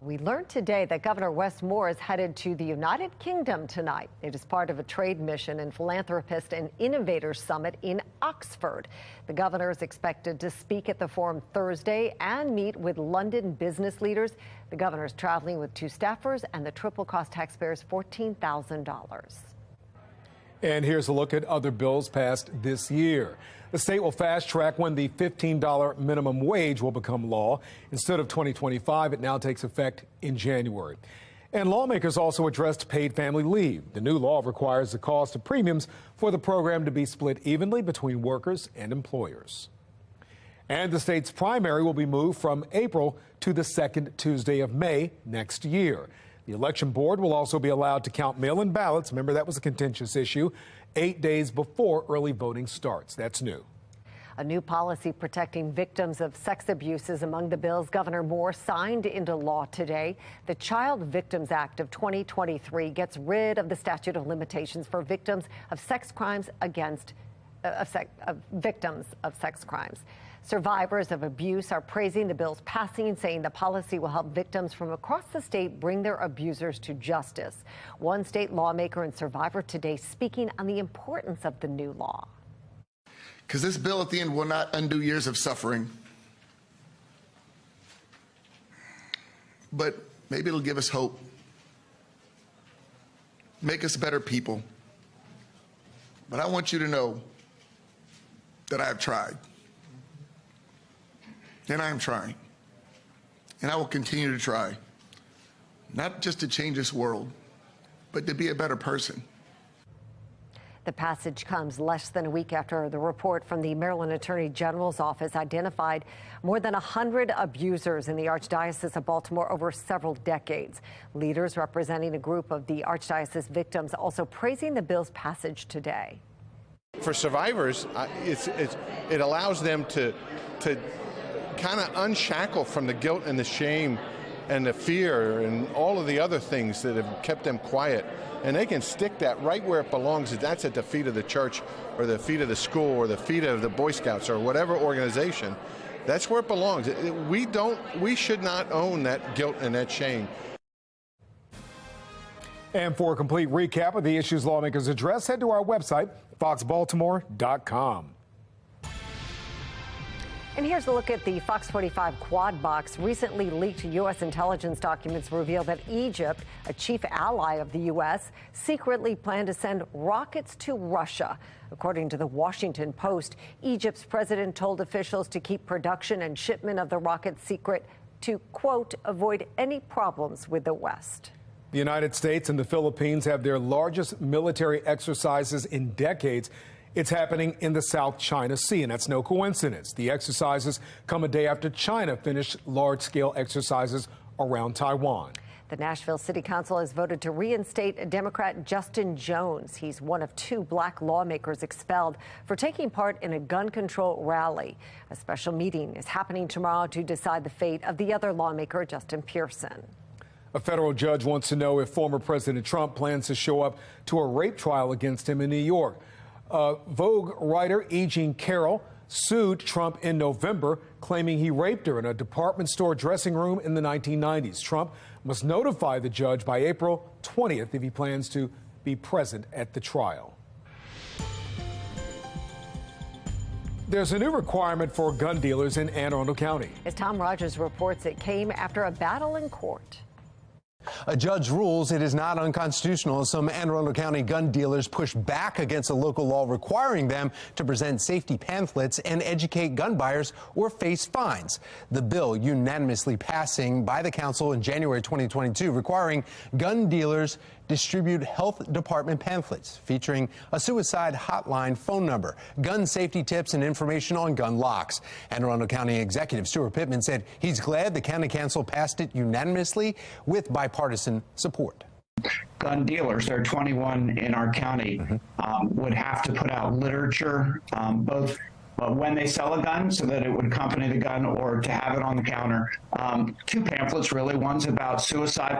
We learned today that Governor Wes Moore is headed to the United Kingdom tonight. It is part of a trade mission and philanthropist and innovators summit in Oxford. The governor is expected to speak at the forum Thursday and meet with London business leaders. The governor is traveling with 2 staffers, and the trip will cost taxpayers $14,000. And here's a look at other bills passed this year. The state will fast track when the $15 minimum wage will become law. Instead of 2025, it now takes effect in January. And lawmakers also addressed paid family leave. The new law requires the cost of premiums for the program to be split evenly between workers and employers. And the state's primary will be moved from April to the second Tuesday of May next year. The election board will also be allowed to count mail-in ballots. Remember, that was a contentious issue, 8 days before early voting starts. That's new. A new policy protecting victims of sex abuse is among the bills Governor Moore signed into law today. The Child Victims Act of 2023 gets rid of the statute of limitations for victims of sex crimes victims of sex crimes. Survivors of abuse are praising the bill's passing, saying the policy will help victims from across the state bring their abusers to justice. One state lawmaker and survivor today speaking on the importance of the new law. Because this bill at the end will not undo years of suffering, but maybe it'll give us hope, make us better people. But I want you to know that I have tried. And I am trying. And I will continue to try. Not just to change this world, but to be a better person. The passage comes less than a week after the report from the Maryland Attorney General's office identified more than 100 abusers in the Archdiocese of Baltimore over several decades. Leaders representing a group of the Archdiocese victims also praising the bill's passage today. For survivors, it allows them to kind of unshackle from the guilt and the shame and the fear and all of the other things that have kept them quiet. And they can stick that right where it belongs. That's at the feet of the church or the feet of the school or the feet of the Boy Scouts or whatever organization. That's where it belongs. We should not own that guilt and that shame. And for a complete recap of the issues lawmakers address, head to our website, foxbaltimore.com. And here's a look at the Fox 45 quad box. Recently leaked U.S. intelligence documents reveal that Egypt, a chief ally of the U.S., secretly planned to send rockets to Russia. According to the Washington Post, Egypt's president told officials to keep production and shipment of the rockets secret to, quote, avoid any problems with the West. The United States and the Philippines have their largest military exercises in decades. It's happening in the South China Sea, and that's no coincidence. The exercises come a day after China finished large-scale exercises around Taiwan. The Nashville City Council has voted to reinstate Democrat Justin Jones. He's one of 2 black lawmakers expelled for taking part in a gun control rally. A special meeting is happening tomorrow to decide the fate of the other lawmaker, Justin Pearson. A federal judge wants to know if former President Trump plans to show up to a rape trial against him in New York. Vogue writer E. Jean Carroll sued Trump in November, claiming he raped her in a department store dressing room in the 1990s. Trump must notify the judge by April 20th if he plans to be present at the trial. There's a new requirement for gun dealers in Anne Arundel County. As Tom Rogers reports, it came after a battle in court. A judge rules it is not unconstitutional as some Anne Arundel County gun dealers push back against a local law requiring them to present safety pamphlets and educate gun buyers or face fines. The bill unanimously passing by the council in January 2022 requiring gun dealers distribute health department pamphlets featuring a suicide hotline phone number, gun safety tips, and information on gun locks. Anne Arundel County Executive Stuart Pittman said he's glad the county council passed it unanimously with bipartisan support. Gun dealers, there are 21 in our county, would have to put out literature, both when they sell a gun so that it would accompany the gun or to have it on the counter. Two pamphlets, really. One's about suicide